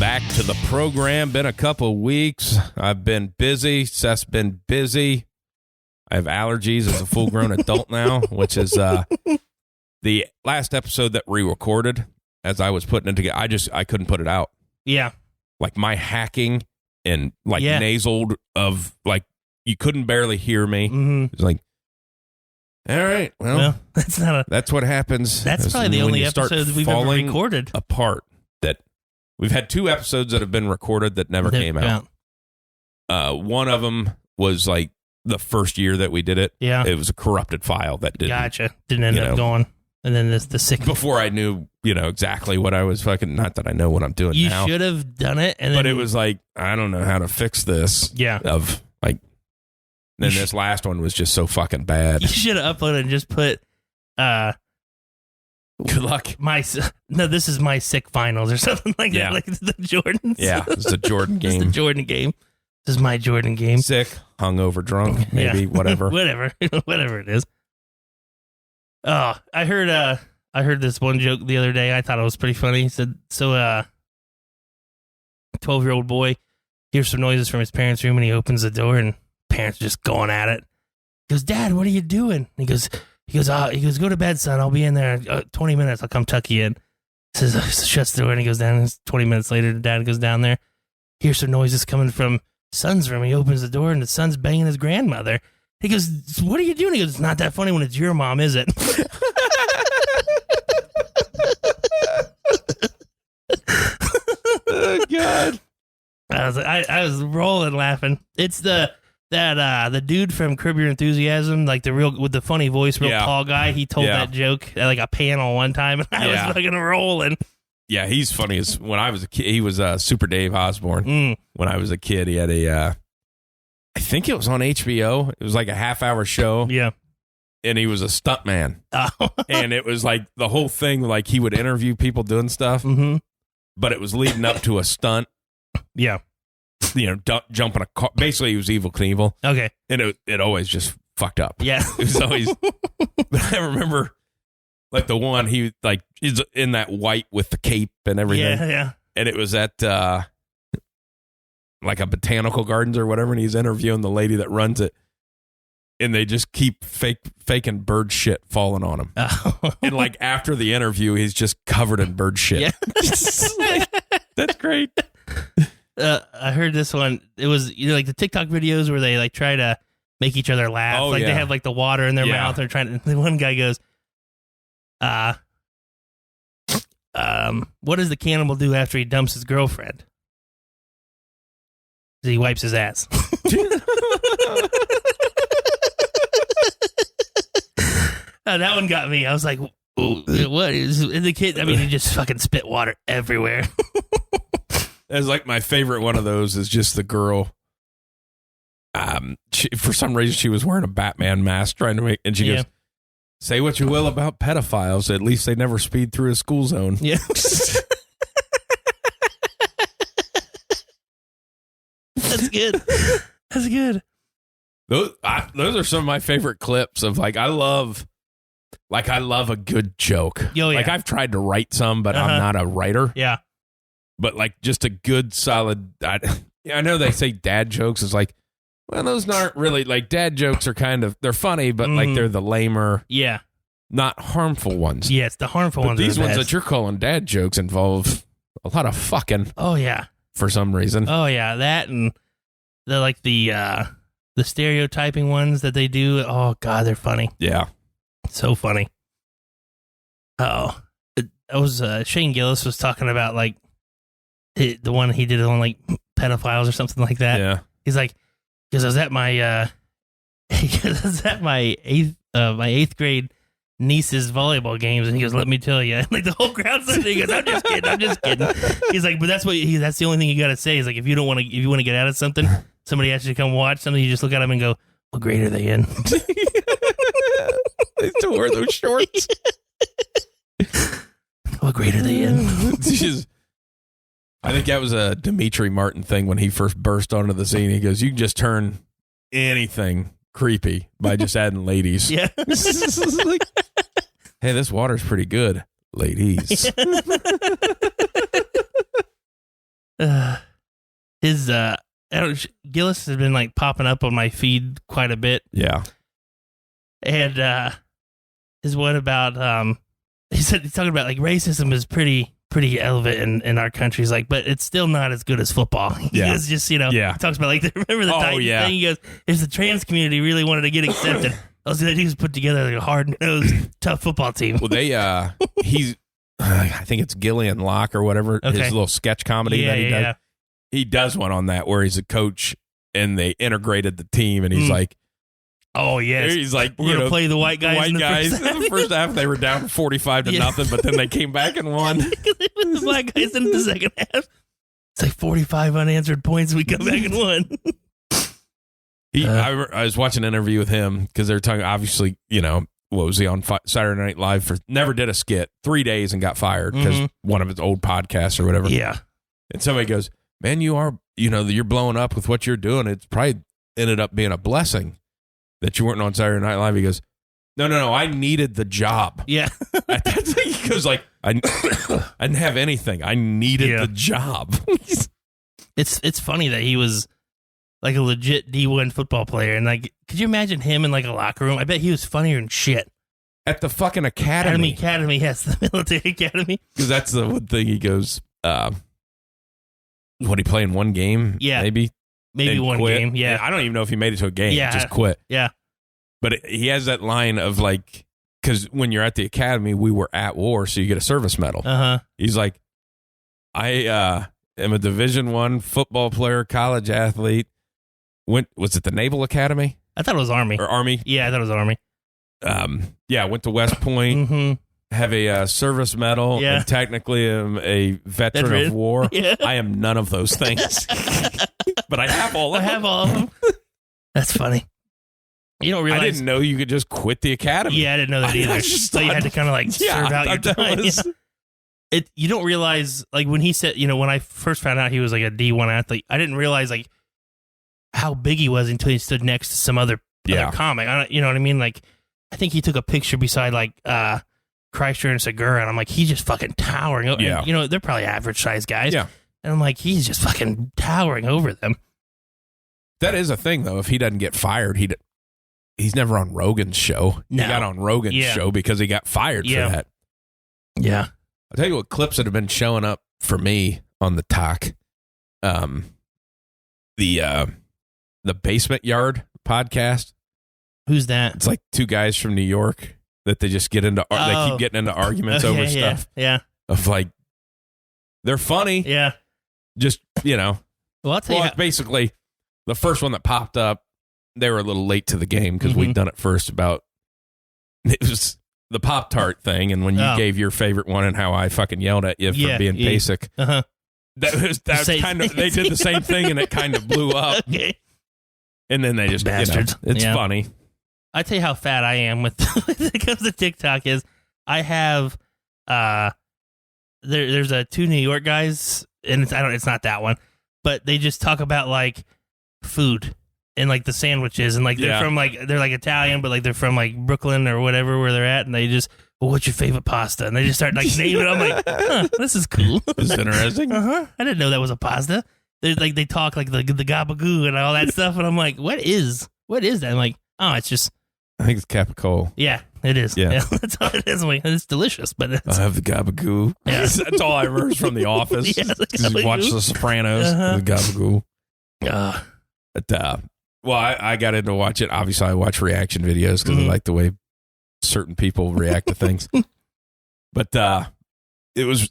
back to the program. Been a couple weeks. I've been busy. Seth's been busy. I have allergies as a full-grown adult now, which is the last episode that we recorded. As I was putting it together, I couldn't put it out. Yeah, like my hacking and nasal of like you couldn't barely hear me. Mm-hmm. It's like, all right, well that's what happens. That's probably the only episodes we've ever recorded apart. That we've had 2 episodes that have been recorded that never came out. One of them was like the first year that we did it. Yeah, it was a corrupted file that didn't end up going. And then the sick before I knew exactly what I was fucking. Not that I know what I'm doing now. You should have done it, but it was like I don't know how to fix this. Yeah, of like. Then this last one was just so fucking bad. You should have uploaded and just put, good luck. This is my sick finals or something like that. Like the Jordans. Yeah, it's a Jordan game. It's the Jordan game. This is my Jordan game. Sick, hungover, drunk, maybe, whatever. whatever it is. Oh, I heard this one joke the other day. I thought it was pretty funny. He said, 12-year-old boy hears some noises from his parents' room and he opens the door and parents are just going at it. He goes, "Dad, what are you doing?" He goes, "Go to bed, son. I'll be in there 20 minutes. I'll come tuck you in." Says, shuts the door and he goes down. 20 minutes later, the dad goes down there. Hears some noises coming from son's room. He opens the door and the son's banging his grandmother. He goes, "What are you doing?" He goes, "It's not that funny when it's your mom, is it?" Oh God! I was rolling laughing. It's the dude from Curb Your Enthusiasm, like with the funny voice, tall guy. He told that joke at like a panel one time, and I was fucking rolling. Yeah, he's funny as when I was a kid. He was Super Dave Osborne. When I was a kid, he had I think it was on HBO. It was like a half-hour show. Yeah. And he was a stuntman. Oh. And it was like the whole thing, like he would interview people doing stuff, but it was leading up to a stunt. Yeah. Jumping a car. Basically, he was Evel Knievel. Okay. And it always just fucked up. Yeah. It was always. But I remember, like, the one, he's in that white with the cape and everything. Yeah. And it was at, like a botanical gardens or whatever, and he's interviewing the lady that runs it, and they just keep faking bird shit falling on him. Oh. And like after the interview, he's just covered in bird shit. Yeah. That's great. I heard this one. It was like the TikTok videos where they like try to make each other laugh. Oh, like they have like the water in their mouth. They're trying to. The one guy goes, what does the cannibal do after he dumps his girlfriend? He wipes his ass. That one got me. I was like, what is the kid? I mean, he just fucking spit water everywhere. It's like my favorite one of those is just the girl. For some reason, she was wearing a Batman mask and she goes, "Say what you will about pedophiles, at least they never speed through a school zone." Yeah. That's good. That's good. Those are some of my favorite clips of I love a good joke. Oh, yeah. Like I've tried to write some, but I'm not a writer. Yeah. But like just a good solid. I know they say dad jokes is like, well, those aren't really like dad jokes are they're funny, but like they're the lamer, not harmful ones. Yeah, it's the harmful ones. These ones that you're calling dad jokes involve a lot of fucking. Oh yeah. For some reason. Oh yeah, that and the stereotyping ones that they do. Oh god, they're funny. Yeah, so funny. Oh, Shane Gillis was talking about like the one he did on like pedophiles or something like that. Yeah, he's like, because I was at my eighth grade niece's volleyball games, and he goes, "Let me tell you," and like the whole crowd's listening. He goes, "I'm just kidding." He's like, "But that's the only thing you got to say is like if you want to get out of something, somebody asks you to come watch something, you just look at them and go, what grade are they in?" They still wear those shorts. What grade are they in? I think that was a Dimitri Martin thing when he first burst onto the scene. He goes, "You can just turn anything creepy by just adding ladies." Yeah. Like, hey, this water's pretty good, ladies. Gillis has been like popping up on my feed quite a bit. Yeah. And his one about he's talking about like racism is pretty elevated in our country. He's like, but it's still not as good as football. It's just, he talks about like remember the Titans thing? He goes, if the trans community really wanted to get accepted, all they do is put together like a hard-nosed, tough football team. Well, he's I think it's Gillian Locke or whatever, his little sketch comedy that he does. Yeah. He does one on that where he's a coach and they integrated the team and he's like, oh, yes. He's like, we're going to play the white guys in the first half. In the first half, they were down 45 to nothing, but then they came back and won. The black guys in the second half. It's like 45 unanswered points. We come back and won. I was watching an interview with him because they were talking, obviously, what was he on Saturday Night Live for? Never did a skit, 3 days and got fired because one of his old podcasts or whatever. Yeah. And somebody goes, man, you're blowing up with what you're doing. It's probably ended up being a blessing that you weren't on Saturday Night Live. He goes, no, I needed the job. Yeah. He goes like, I didn't have anything. I needed the job. It's funny that he was like a legit D1 football player. And like, could you imagine him in like a locker room? I bet he was funnier than shit. At the fucking academy. Academy, yes, the military academy. Because that's the one thing he goes, what, he play in one game? Yeah. Maybe one quit. game, yeah. I don't even know if he made it to a game. Yeah. Just quit. Yeah. But he has that line of like, because when you're at the academy, we were at war, so you get a service medal. Uh-huh. He's like, I am a Division I football player, college athlete. Was it the Naval Academy? I thought it was Army. Or Army? Yeah, I thought it was Army. Went to West Point, have a service medal, and technically am a veteran of war. Yeah. I am none of those things. But I have all of them. That's funny. You don't realize. I didn't know you could just quit the academy. Yeah, I didn't know that either. So you had to kind of like serve out your time. You don't realize, like when he said, when I first found out he was like a D1 athlete, I didn't realize like how big he was until he stood next to some other comic. You know what I mean? Like, I think he took a picture beside like Kreischer and Segura, and I'm like, he's just fucking towering. Yeah. And, they're probably average size guys. Yeah. And I'm like, he's just fucking towering over them. That is a thing, though. If he doesn't get fired, he's never on Rogan's show. No. He got on Rogan's show because he got fired for that. Yeah. I'll tell you what clips that have been showing up for me on the talk. The Basement Yard podcast. Who's that? It's like two guys from New York that they just get into. They keep getting into arguments over stuff. Yeah. Of like, they're funny. Yeah. Just, Well, I'll tell you. Basically, the first one that popped up, they were a little late to the game because we'd done it first about. It was the Pop-Tart thing, and when you gave your favorite one and how I fucking yelled at you for being basic. Uh-huh. That was kind of, they did the same thing and it kind of blew up. Okay. And then they just, bastards. It's funny. I tell you how fat I am when it comes to TikTok is I have, there's two New York guys, and it's not that one, but they just talk about like food and like the sandwiches, and like they're from like, they're like Italian, but like they're from like Brooklyn or whatever where they're at, and they just, what's your favorite pasta? And they just start like naming it. I'm like, this is cool. This is interesting. I didn't know that was a pasta. They talk like the gabagoo and all that stuff, and I'm like, what is that? I'm like, oh, it's just. I think it's capicola. Yeah, it is. Yeah. That's all it is. It's delicious, but I have the gabagoo. Yeah. That's all I heard from The Office. Yeah, You watch The Sopranos. The gabagoo. Well, I got into watch it. Obviously, I watch reaction videos because I like the way certain people react to things. But it was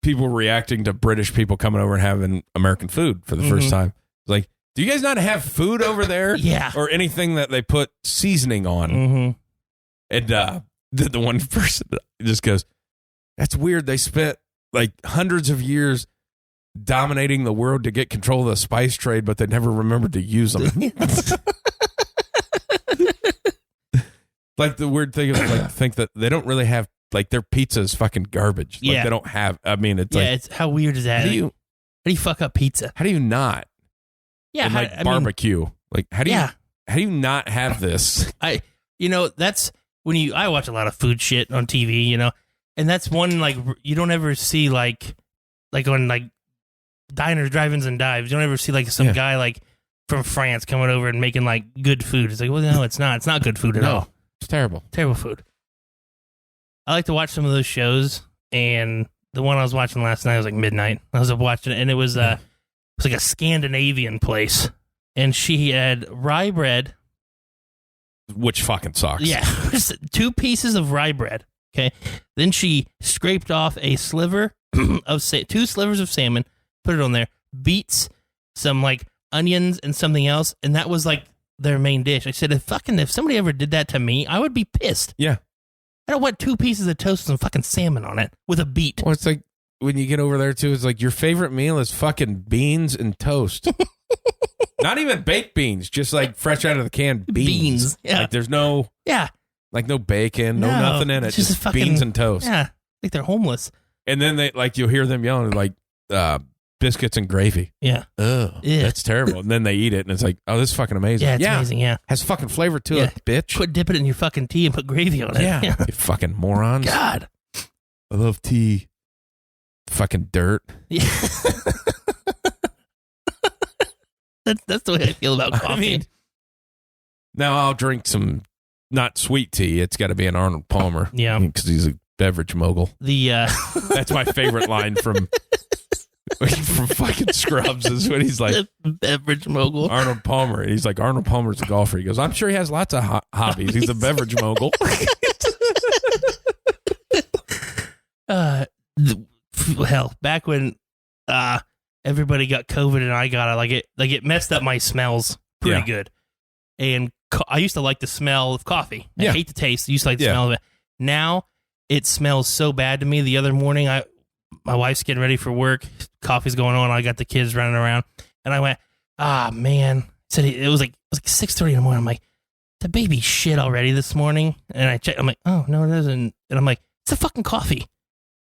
people reacting to British people coming over and having American food for the first time. Like, do you guys not have food over there? Yeah. Or anything that they put seasoning on? And the one person just goes, that's weird. They spent like hundreds of years dominating the world to get control of the spice trade, but they never remembered to use them. Like the weird thing is like think that they don't really have, like their pizza is fucking garbage. Like they don't have, I mean, it's like. It's how weird is that? How do you fuck up pizza? How do you not? Yeah. And like barbecue. Like how do you not have this? That's when I watch a lot of food shit on TV, and that's one like you don't ever see like on like diners, drive-ins, and dives. You don't ever see like some guy like from France coming over and making like good food. It's like, well, no, it's not. It's not good food at all. It's terrible. Terrible food. I like to watch some of those shows, and the one I was watching last night was like midnight. I was up watching it, and it was like a Scandinavian place, and she had rye bread. Which fucking sucks. Yeah, 2 pieces of rye bread. Okay, then she scraped off a sliver of 2 slivers of salmon, put it on there, beets, some like onions and something else, and that was like their main dish. I said, if somebody ever did that to me, I would be pissed. Yeah, I don't want 2 pieces of toast and some fucking salmon on it with a beet. Well, it's like when you get over there too, it's like your favorite meal is fucking beans and toast. Not even baked beans, just like fresh out of the can beans. Yeah. Like there's no like no bacon, no nothing in it. Just fucking, beans and toast. Yeah. Like they're homeless. And then they like you'll hear them yelling like biscuits and gravy. Yeah. Ugh. Yeah. That's terrible. And then they eat it and it's like, oh, this is fucking amazing. Yeah, it's amazing, yeah. Has fucking flavor to it, bitch. Quit dipping it in your fucking tea and put gravy on it. Yeah. You fucking morons. God. I love tea. Fucking dirt. Yeah. That's the way I feel about coffee. I mean, now I'll drink some not sweet tea. It's got to be an Arnold Palmer. Yeah, because he's a beverage mogul. That's my favorite line from fucking Scrubs is when he's like beverage mogul. Arnold Palmer. He's like Arnold Palmer's a golfer. He goes, I'm sure he has lots of hobbies. He's a beverage mogul. Hell, back when everybody got COVID and I got it, it messed up my smells pretty good. And I used to like the smell of coffee. I hate the taste. I used to like the smell of it. Now it smells so bad to me. The other morning, my wife's getting ready for work. Coffee's going on. I got the kids running around, and I went, man. Said it was like 6:30 in the morning. I'm like, the baby shit already this morning. And I checked. I'm like, oh no, it isn't. And I'm like, it's a fucking coffee.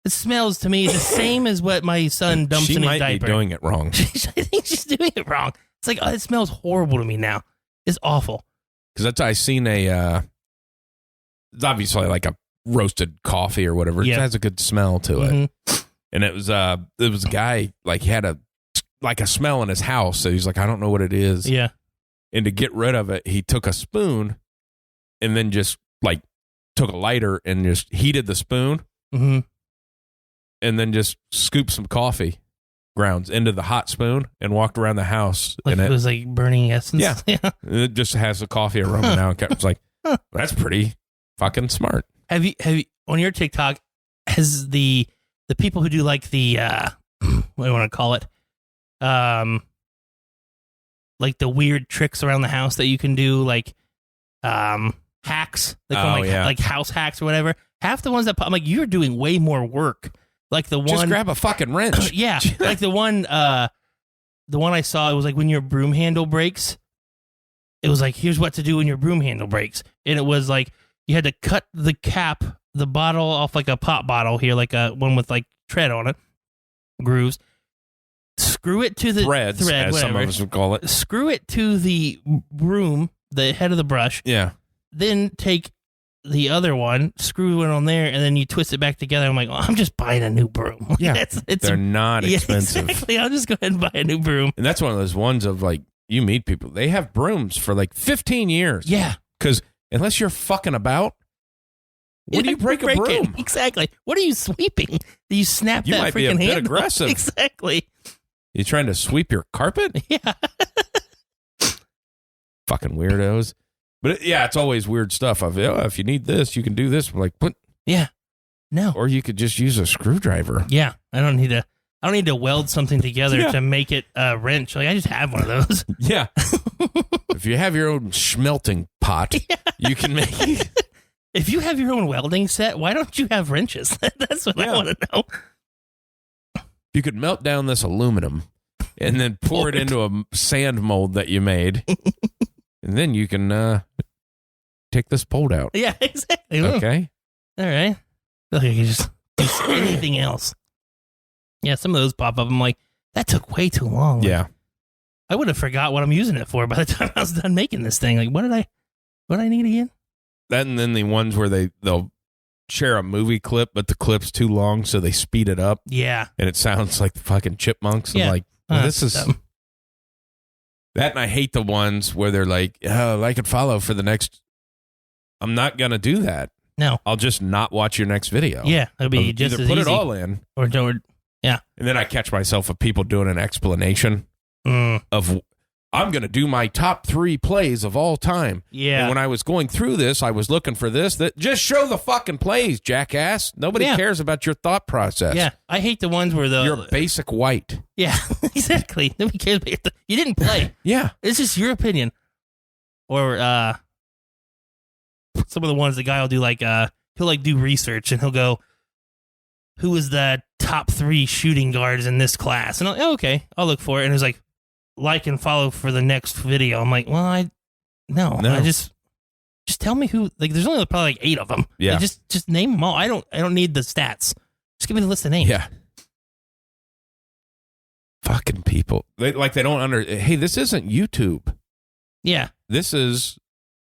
It smells to me the same as what my son dumps in his diaper. She might be doing it wrong. I think she's doing it wrong. It's like, it smells horrible to me now. It's awful. Because that's I seen it's obviously like a roasted coffee or whatever. It has a good smell to it. Mm-hmm. And it was a guy, like he had a smell in his house. So he's like, I don't know what it is. Yeah. And to get rid of it, he took a spoon and then just like took a lighter and just heated the spoon. Mm-hmm. And then just scooped some coffee grounds into the hot spoon and walked around the house. Like and it was like burning essence. Yeah. It just has the coffee aroma now. It's like, that's pretty fucking smart. Have you on your TikTok, has the people who do like the what do you want to call it? Like the weird tricks around the house that you can do, like hacks, like house hacks or whatever. Half the ones that I'm like, you're doing way more work. Like the one, just grab a fucking wrench. Yeah, like the one I saw. It was like when your broom handle breaks. It was like, here's what to do when your broom handle breaks, and it was like you had to cut the cap, the bottle off like a pop bottle here, like a one with like tread on it, grooves. Screw it to the thread, as whatever. Some of us would call it. Screw it to the broom, the head of the brush. Yeah. Then take the other one, screw it on there, and then you twist it back together. I'm like, I'm just buying a new broom. Yeah, they're not expensive. Exactly. I'll just go ahead and buy a new broom. And that's one of those ones of like, you meet people, they have brooms for like 15 years. Yeah. Because unless you're fucking about, when do you break a broom? Exactly. What are you sweeping? Do you snap that freaking handle? You might be a bit aggressive. Exactly. You trying to sweep your carpet? Yeah. Fucking weirdos. But it's always weird stuff. If you need this, you can do this. I'm like, what? Yeah. No. Or you could just use a screwdriver. Yeah. I don't need to weld something together to make it a wrench. Like I just have one of those. Yeah. If you have your own smelting pot, you can make it. If you have your own welding set, why don't you have wrenches? That's what I want to know. You could melt down this aluminum and then pour it into a sand mold that you made. And then you can take this bolt out. Yeah, exactly. Okay. All right. Look, you can just do anything else. Yeah, some of those pop up. I'm like, that took way too long. Yeah. I would have forgot what I'm using it for by the time I was done making this thing. Like, what did I need again? That and then the ones where they'll share a movie clip, but the clip's too long, so they speed it up. Yeah. And it sounds like the fucking chipmunks. Yeah. I'm like, well, this is dumb. that, and I hate the ones where they're like, like and follow for the next. I'm not gonna do that. No. I'll just not watch your next video. Yeah, it'll be I'll just either as put easy. it all in, Or don't. Yeah. and then I catch myself of people doing an explanation of, I'm going to do my top 3 plays of all time. Yeah. And when I was going through this, I was looking for this. That just show the fucking plays, jackass. Nobody cares about your thought process. Yeah. I hate the ones where You're basic white. Yeah, exactly. Nobody cares about you didn't play. Yeah. It's just your opinion. Or some of the ones the guy will do he'll do research and he'll go, who is the top 3 shooting guards in this class? And okay, I'll look for it. And it's like and follow for the next video. I'm like, well, I just tell me who. Like, there's only probably 8 of them. Yeah, like, just name them all. I don't need the stats. Just give me the list of names. Yeah. Fucking people. They don't hey, this isn't YouTube. Yeah. This is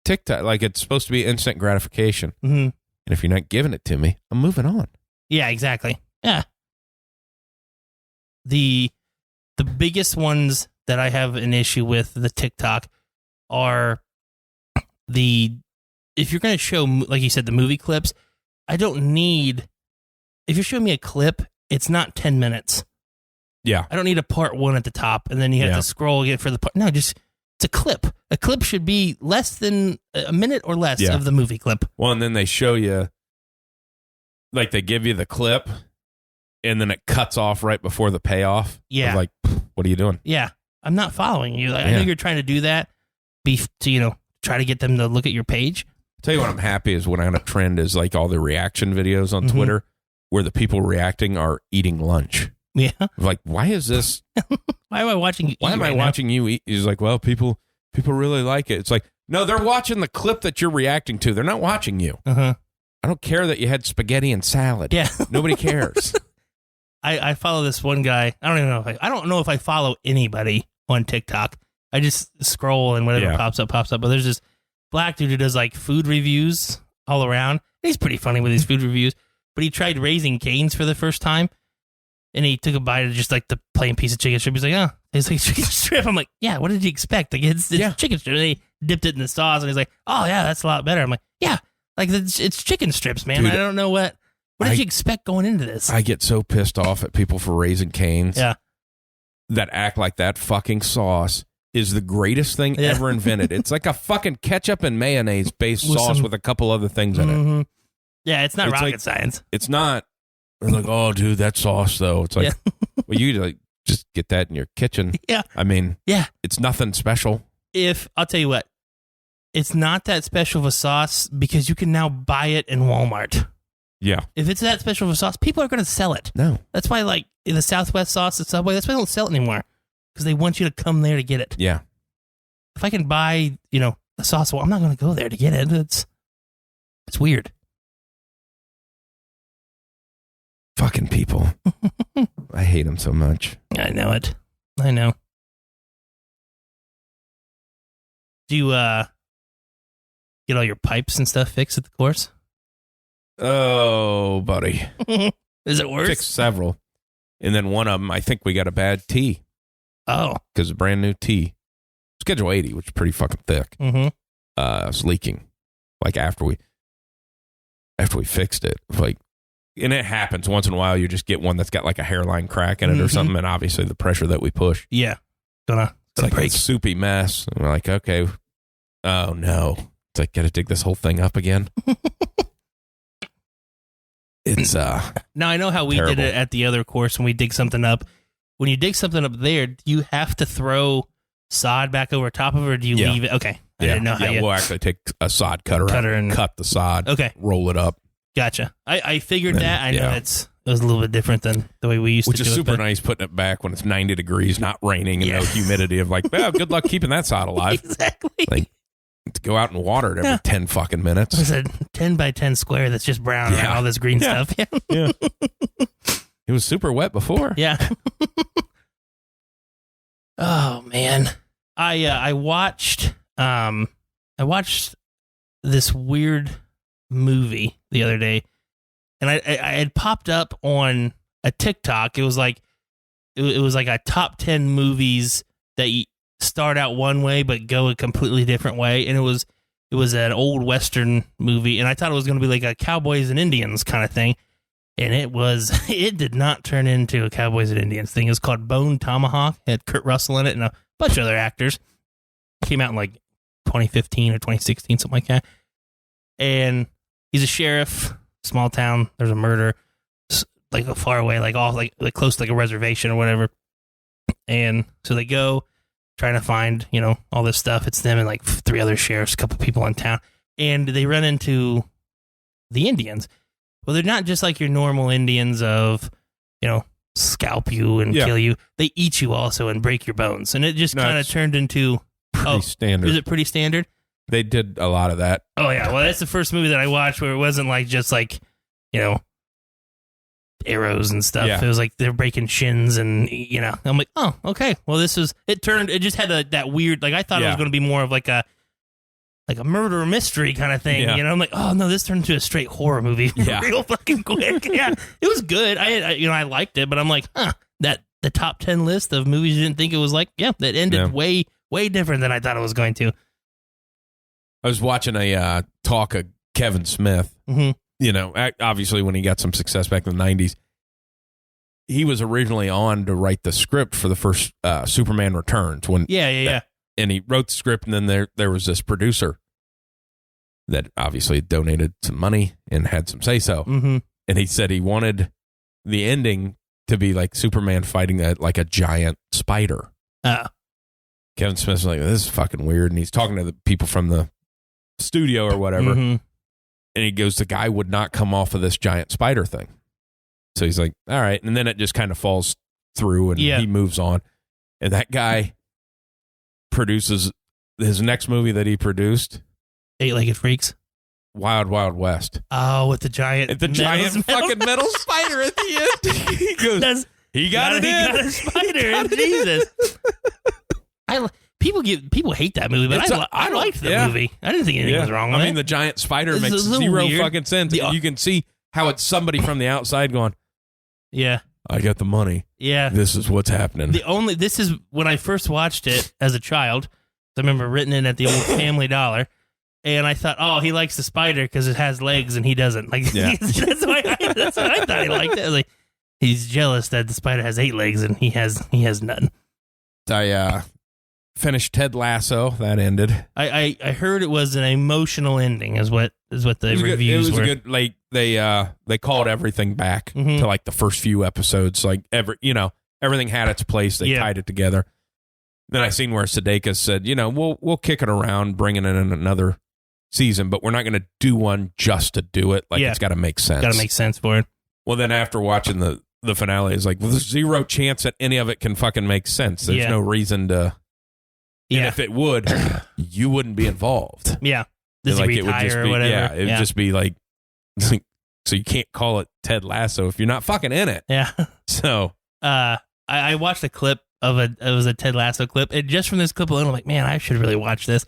TikTok. Like, it's supposed to be instant gratification. Mm-hmm. And if you're not giving it to me, I'm moving on. Yeah, exactly. Yeah. The biggest ones that I have an issue with the TikTok are if you're going to show, like you said, the movie clips, I don't need, if you're showing me a clip, it's not 10 minutes. Yeah. I don't need a part 1 at the top and then you have to scroll again for the part. No, just, it's a clip. A clip should be less than a minute or less of the movie clip. Well, and then they show you, like, they give you the clip and then it cuts off right before the payoff. Yeah. Like, what are you doing? Yeah. I'm not following you. I know you're trying to do that to, try to get them to look at your page. I'll tell you what I'm happy is when I got a trend is like all the reaction videos on Twitter where the people reacting are eating lunch. Yeah. Like, why is this? Why am I watching you eat? Why am I watching you eat? He's like, well, people really like it. It's like, no, they're watching the clip that you're reacting to. They're not watching you. Uh-huh. I don't care that you had spaghetti and salad. Yeah. Nobody cares. I follow this one guy. I don't even know if I follow anybody on TikTok. I just scroll and whatever pops up. But there's this black dude who does like food reviews all around. He's pretty funny with his food reviews, but he tried Raising Cane's for the first time. And he took a bite of just like the plain piece of chicken strip. He's like, oh, it's like chicken strip. I'm like, yeah, what did you expect? Like, it's chicken strip. And he dipped it in the sauce and he's like, oh, yeah, that's a lot better. I'm like, yeah, like it's chicken strips, man. Dude, I don't know what did you expect going into this? I get so pissed off at people for Raising Cane's that act like that fucking sauce is the greatest thing ever invented. It's like a fucking ketchup and mayonnaise based sauce with a couple other things in it. Yeah, it's not rocket science. It's not. They're like, oh, dude, that sauce, though. It's like, well, you like just get that in your kitchen. Yeah. I mean, it's nothing special. I'll tell you what, it's not that special of a sauce because you can now buy it in Walmart. Yeah. If it's that special of a sauce, people are going to sell it. No. That's why, like, in the Southwest sauce at Subway, that's why they don't sell it anymore because they want you to come there to get it. Yeah. If I can buy, a sauce, well, I'm not going to go there to get it. It's weird. Fucking people. I hate them so much. I know it. I know. Do you get all your pipes and stuff fixed at the course? Oh, buddy. Is it worse? Fixed several. And then one of them, I think we got a bad T. Oh. Because a brand new T. Schedule 80, which is pretty fucking thick. Mm-hmm. It's leaking. Like after we fixed it. Like, and it happens once in a while. You just get one that's got like a hairline crack in it or something, and obviously the pressure that we push. Yeah, it's like break. a soupy mess. And we're like, okay, oh no, it's like gotta dig this whole thing up again. It's Now I know how we did it at the other course when we dig something up. When you dig something up there, do you have to throw sod back over top of it, or do you leave it? Okay, I didn't know how. We'll actually take a sod cutter and cut the sod. Okay, roll it up. Gotcha. I figured that. I know it was a little bit different than the way we used to do it. Which is super nice putting it back when it's 90 degrees, not raining, and no humidity of like, well, good luck keeping that sod alive. Exactly. Like, to go out and water it every 10 fucking minutes. It's a 10 by 10 square that's just brown and all this green stuff. Yeah. It was super wet before. Yeah. Oh, man. I watched this weird movie the other day. and I had popped up on a TikTok. It was like a top 10 movies that you start out one way but go a completely different way, and it was an old Western movie, and I thought it was going to be like a Cowboys and Indians kind of thing, and it did not turn into a Cowboys and Indians thing. It was called Bone Tomahawk. It had Kurt Russell in it and a bunch of other actors. Came out in like 2015 or 2016, something like that. And he's a sheriff, small town. There's a murder, like far away, like off, like close to like a reservation or whatever. And so they go trying to find, all this stuff. It's them and like 3 other sheriffs, a couple people in town, and they run into the Indians. Well, they're not just like your normal Indians of, scalp you and kill you. They eat you also and break your bones. And it just kind of turned into pretty standard. Is it pretty standard? They did a lot of that. Oh yeah. Well, that's the first movie that I watched where it wasn't like just like, arrows and stuff. Yeah. It was like they're breaking shins and, I'm like, oh, okay. Well, it just had that weird, like I thought it was going to be more of like a murder mystery kind of thing. Yeah. I'm like, oh no, this turned into a straight horror movie real fucking quick. Yeah. It was good. I liked it, but I'm like, the top 10 list of movies you didn't think it was like, that ended way, way different than I thought it was going to. I was watching a talk of Kevin Smith. Mm-hmm. Obviously when he got some success back in the 90s, he was originally on to write the script for the first Superman Returns. And he wrote the script, and then there was this producer that obviously donated some money and had some say-so. Mm-hmm. And he said he wanted the ending to be like Superman fighting like a giant spider. Kevin Smith's like, this is fucking weird. And he's talking to the people from the studio or whatever. Mm-hmm. And he goes, the guy would not come off of this giant spider thing. So he's like, all right. And then it just kind of falls through and he moves on. And that guy produces his next movie that he produced. 8-Legged Freaks. Wild Wild West. Oh, with the giant fucking metal spider at the end. He goes, he got it in. He got a spider. Jesus. People hate that movie, but I liked the movie. I didn't think anything was wrong with it. I mean, the giant spider makes zero fucking sense. You can see how it's somebody from the outside going, yeah, I got the money. Yeah. This is what's happening. This is when I first watched it as a child. I remember written it at the old Family Dollar. And I thought, oh, he likes the spider because it has legs and he doesn't. Like, that's what I thought he liked it. I was like, he's jealous that the spider has 8 legs and he has none. I finished Ted Lasso. That ended. I heard it was an emotional ending, is what the reviews were. It was good. Like they called everything back to like the first few episodes. Like everything had its place. They tied it together. Then I seen where Sudeikis said, we'll kick it around, bringing it in another season, but we're not going to do one just to do it. Like it's got to make sense. Got to make sense for it. Well, then after watching the finale, it's like, well, there's zero chance that any of it can fucking make sense. There's no reason to. And if it would, you wouldn't be involved. Yeah. Does he retire or whatever? Yeah, it would just be like, so you can't call it Ted Lasso if you're not fucking in it. Yeah. So. I watched a clip of it was a Ted Lasso clip, and just from this clip alone, I'm like, man, I should really watch this.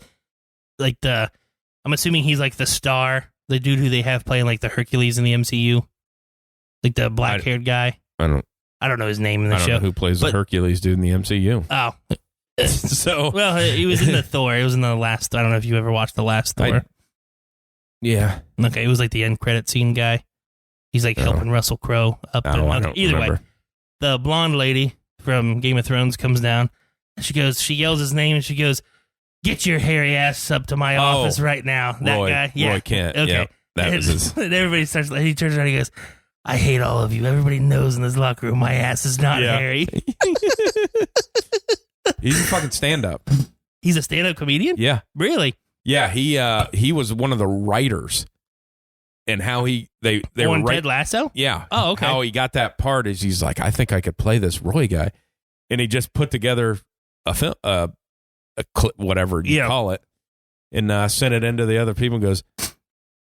Like I'm assuming he's like the star, the dude who they have playing like the Hercules in the MCU, like the black-haired guy. I don't know his name in the show. I don't know who plays the Hercules dude in the MCU. Oh. So well, he was in the Thor. It was in the last. I don't know if you ever watched the last Thor. Yeah. Okay, it was like the end credit scene guy. He's like helping Russell Crowe up. I don't either remember. Way, the blonde lady from Game of Thrones comes down. And she yells his name, and she goes, "Get your hairy ass up to my office right now." That guy, Roy Kent. Okay, yep, that was his. And everybody starts. He turns around, and he goes, "I hate all of you. Everybody knows in this locker room my ass is not hairy." He's a fucking stand-up. He's a stand-up comedian? Yeah. Really? Yeah, he was one of the writers. And how they on were Ted Lasso? Yeah. Oh, okay. How he got that part is he's like, I think I could play this Roy guy. And he just put together a film, a clip, whatever you call it, and sent it into the other people and goes,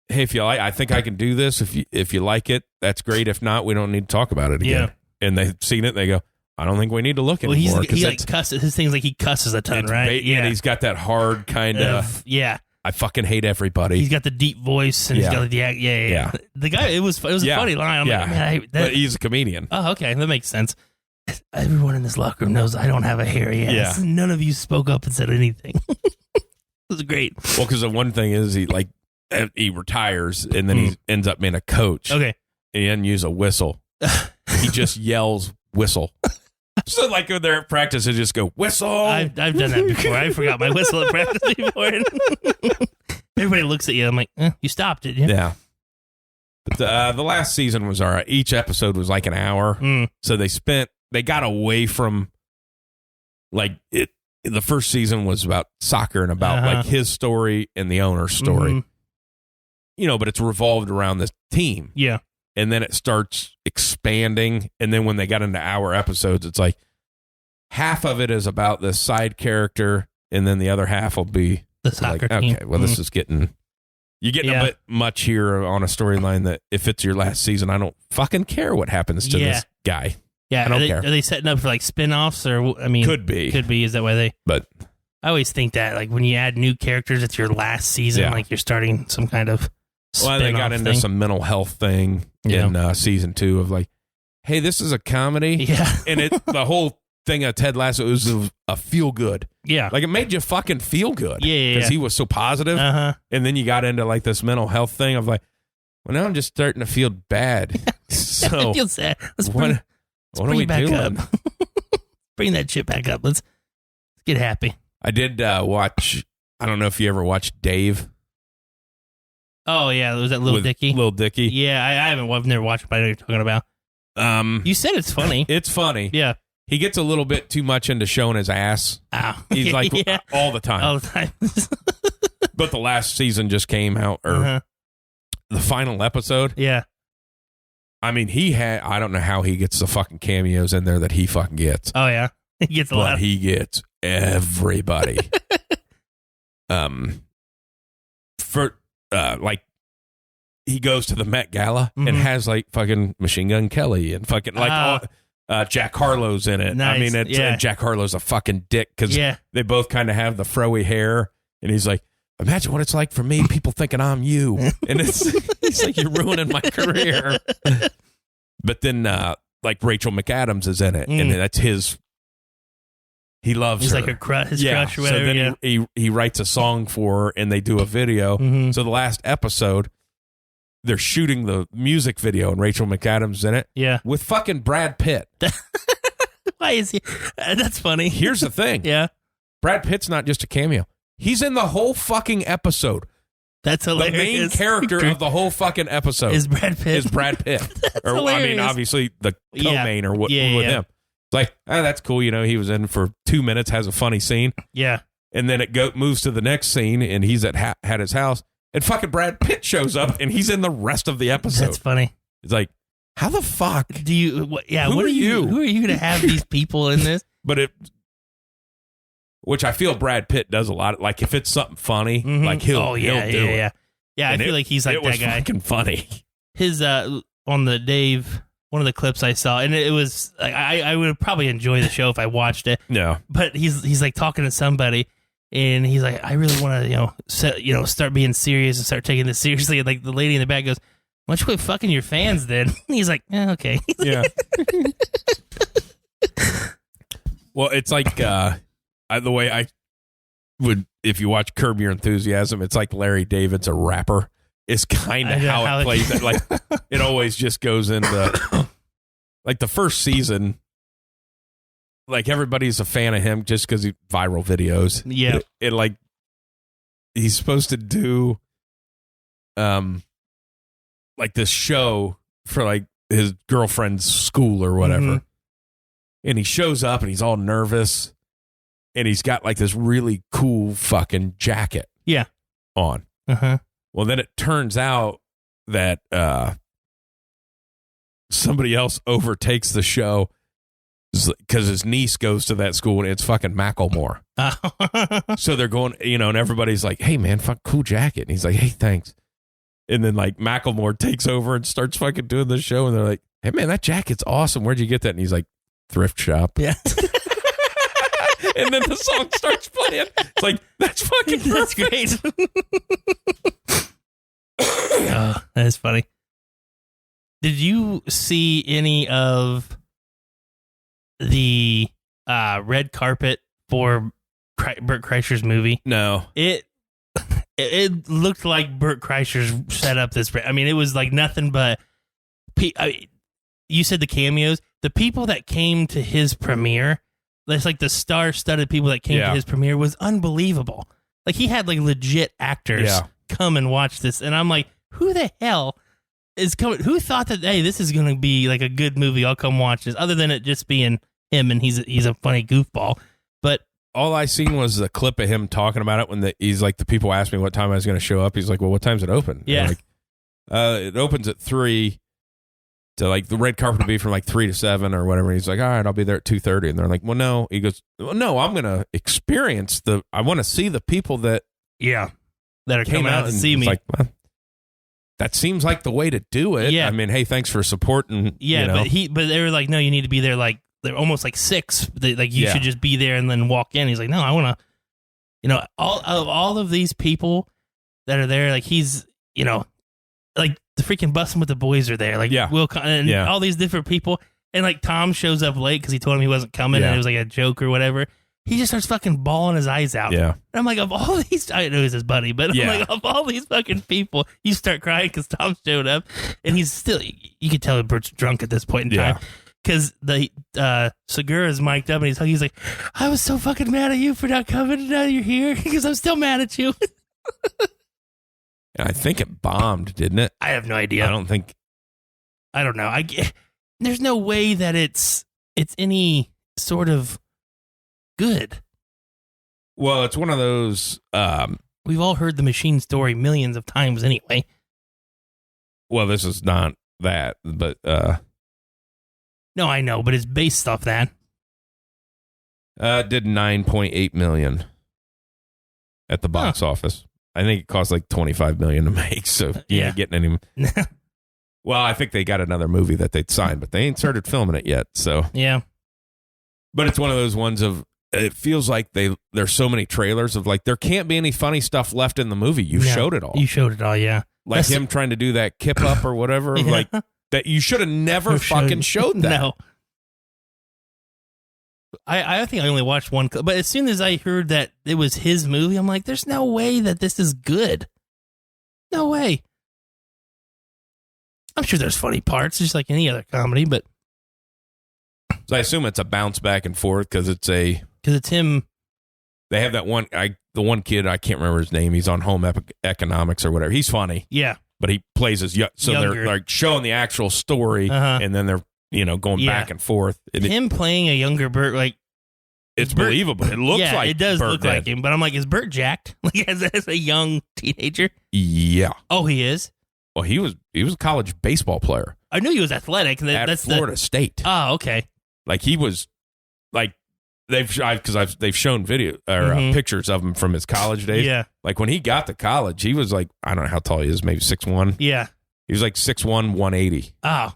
hey, if you like, I think I can do this. If you like it, that's great. If not, we don't need to talk about it again. Yeah. And they've seen it and they go, I don't think we need to look anymore. He like cusses. His thing's like he cusses a ton, right? And he's got that hard kind of. Yeah. I fucking hate everybody. He's got the deep voice and he's got the yeah. The guy, it was a funny line. I'm like, man, but he's a comedian. Oh, okay, that makes sense. Everyone in this locker room knows I don't have a hairy ass. Yeah. None of you spoke up and said anything. It was great. Well, because the one thing is he retires and then he ends up being a coach. Okay. And he doesn't use a whistle. He just yells whistle. So like when they're at practice, they just go whistle. I've done that before. I forgot my whistle at practice before. Everybody looks at you. I'm like, you stopped it. Yeah. But the last season was all right. Each episode was like an hour. So they got away from like it. The first season was about soccer and about like his story and the owner's story. But it's revolved around this team. Yeah. And then it starts expanding. And then when they got into hour episodes, it's like half of it is about this side character. And then the other half will be the soccer team. Okay, well, this is you're getting a bit much here on a storyline that if it's your last season, I don't fucking care what happens to this guy. Yeah. I don't care. Are they setting up for like spin-offs or, I mean, could be. Is that why they, but I always think that like when you add new characters, it's your last season, like you're starting some kind of Well, they got into some mental health thing in season 2 of like, hey, this is a comedy. Yeah. And the whole thing of Ted Lasso was a feel good. Yeah. Like it made you fucking feel good. Yeah. Because he was so positive. And then you got into like this mental health thing of like, well, now I'm just starting to feel bad. So I feel sad. What are we doing? Bring that shit back up. Let's get happy. I did watch, I don't know if you ever watched Dave. Oh, yeah. Was that Lil Dicky? Lil Dicky. Yeah, I've never watched it, but I know what you're talking about. You said it's funny. It's funny. Yeah. He gets a little bit too much into showing his ass. Oh. He's like all the time. All the time. But the last season just came out, or the final episode. Yeah. I mean, I don't know how he gets the fucking cameos in there that he fucking gets. Oh, yeah. He gets a lot. But he gets everybody. Like, he goes to the Met Gala and has like fucking Machine Gun Kelly and fucking like Jack Harlow's in it. Nice. I mean, and Jack Harlow's a fucking dick because they both kind of have the froey hair, and he's like, imagine what it's like for me, people thinking I'm you. And he's like, you're ruining my career. But then like Rachel McAdams is in it, and that's he loves He's her. like his crush or whatever. So then he writes a song for her, and they do a video. So the last episode, they're shooting the music video, and Rachel McAdams is in it. Yeah. With fucking Brad Pitt. Why is he? That's funny. Here's the thing. Yeah. Brad Pitt's not just a cameo. He's in the whole fucking epised. That's hilarious. The main character of the whole fucking episode is Brad Pitt. Or hilarious. I mean, obviously the co-main or with him. It's like, that's cool. You know, he was in for 2 minutes, has a funny scene. Yeah. And then it moves to the next scene, and he's at his house, and fucking Brad Pitt shows up, and he's in the rest of the episode. That's funny. It's like, how the fuck? Do you? Who are you? Who are you to have these people in this? But which I feel Brad Pitt does a lot. Like if it's something funny, like he'll do it. Yeah, I feel like he's like that guy. Fucking funny. His on the Dave, one of the clips I saw, and it was like I would probably enjoy the show if I watched it. No, but he's like talking to somebody, and he's like, I really want to start being serious and start taking this seriously. And like the lady in the back goes, why don't you quit fucking your fans then? He's like, okay. Yeah. Well, it's like the way I would, if you watch Curb Your Enthusiasm, it's like Larry David's a rapper. It's kind of how it plays. It. Like it always just goes into like the first season. Like everybody's a fan of him just because he viral videos. Yeah, it like he's supposed to do, like this show for like his girlfriend's school or whatever, and he shows up and he's all nervous. And he's got like this really cool fucking jacket on. Well, then it turns out that somebody else overtakes the show because his niece goes to that school and it's fucking Macklemore. So they're going, and everybody's like, hey, man, fuck, cool jacket. And he's like, hey, thanks. And then like Macklemore takes over and starts fucking doing the show. And they're like, hey, man, that jacket's awesome. Where'd you get that? And he's like, thrift shop. Yeah. And then the song starts playing. It's like, that's fucking That's perfect. great. Oh, that is funny. Did you see any of the red carpet for Bert Kreischer's movie? No. It looked like Bert Kreischer's set up this. I mean, it was like nothing but. You said the cameos. The people that came to his premiere, that's like the star-studded people that came to his premiere, was unbelievable. Like, he had like legit actors come and watch this, and I'm like, who the hell is coming? Who thought that, hey, this is going to be like a good movie? I'll come watch this. Other than it just being him, and he's a funny goofball. But all I seen was a clip of him talking about it when he's like, the people asked me what time I was going to show up. He's like, well, what time's it open? Yeah. Like, it opens at 3. So like the red carpet would be from like 3 to 7 or whatever. He's like, all right, I'll be there at 2:30. And they're like, well, no. He goes, well, no, I'm going to experience I want to see the people that are coming out to see me. Like, well, that seems like the way to do it. Yeah. I mean, hey, thanks for supporting. Yeah, you know. but they were like, no, you need to be there. Like, they're almost like 6. You should just be there and then walk in. He's like, no, I want to, all of these people that are there, like he's, like the freaking Bussin' with the Boys are there. Like Will and all these different people. And like Tom shows up late because he told him he wasn't coming and it was like a joke or whatever. He just starts fucking bawling his eyes out. Yeah. And I'm like, of all these, I know he's his buddy, but I'm like, of all these fucking people, you start crying because Tom showed up and he's still, you can tell Bert's drunk at this point in time. Because the Segura's mic'd up and he's like, I was so fucking mad at you for not coming and now you're here because I'm still mad at you. And I think it bombed, didn't it? I have no idea. I don't know. There's no way that it's any sort of good. Well, it's one of those. We've all heard the Machine story millions of times anyway. Well, this is not that, but. No, I know, but it's based off that. It did $9.8 million at the box office. I think it cost like $25 million to make, so you ain't getting any. Well, I think they got another movie that they'd signed, but they ain't started filming it yet. So yeah, but it's one of those ones of it feels like there's so many trailers of like there can't be any funny stuff left in the movie. You showed it all. You showed it all, yeah. Like him trying to do that kip up or whatever, like that. You should have never fucking showed that. No. I think I only watched one, but as soon as I heard that it was his movie, I'm like, there's no way that this is good. No way. I'm sure there's funny parts, just like any other comedy, but. So I assume it's a bounce back and forth because it's him. They have that the one kid, I can't remember his name. He's on Home Economics or whatever. He's funny. Yeah. But he plays as younger. They're like showing the actual story and then they're, going back and forth. Him playing a younger Bert, like. It's believable. It looks like it does Bert look like him, but I'm like, is Bert jacked? Like as a young teenager? Yeah. Oh, he is? Well, he was a college baseball player. I knew he was athletic. That's Florida State. Oh, okay. Like he was, like they've shown video or pictures of him from his college days. Yeah. Like when he got to college, he was like, I don't know how tall he is, maybe 6'1". Yeah. He was like 6'1", 180. Oh.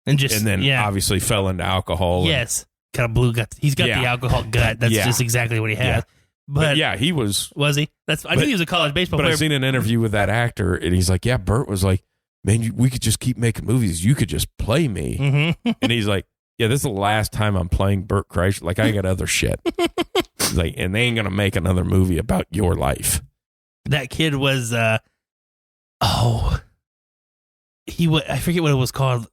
And then obviously fell into alcohol. Yes. Kind of he's got the alcohol gut. That's just exactly what he had. Yeah. But yeah, he was. Was he? I knew he was a college baseball player. But I've seen an interview with that actor, and he's like, yeah, Bert was like, man, we could just keep making movies. You could just play me. Mm-hmm. And he's like, yeah, this is the last time I'm playing Bert Kreischer. Like, I got other shit. He's like, and they ain't going to make another movie about your life. That kid was, I forget what it was called.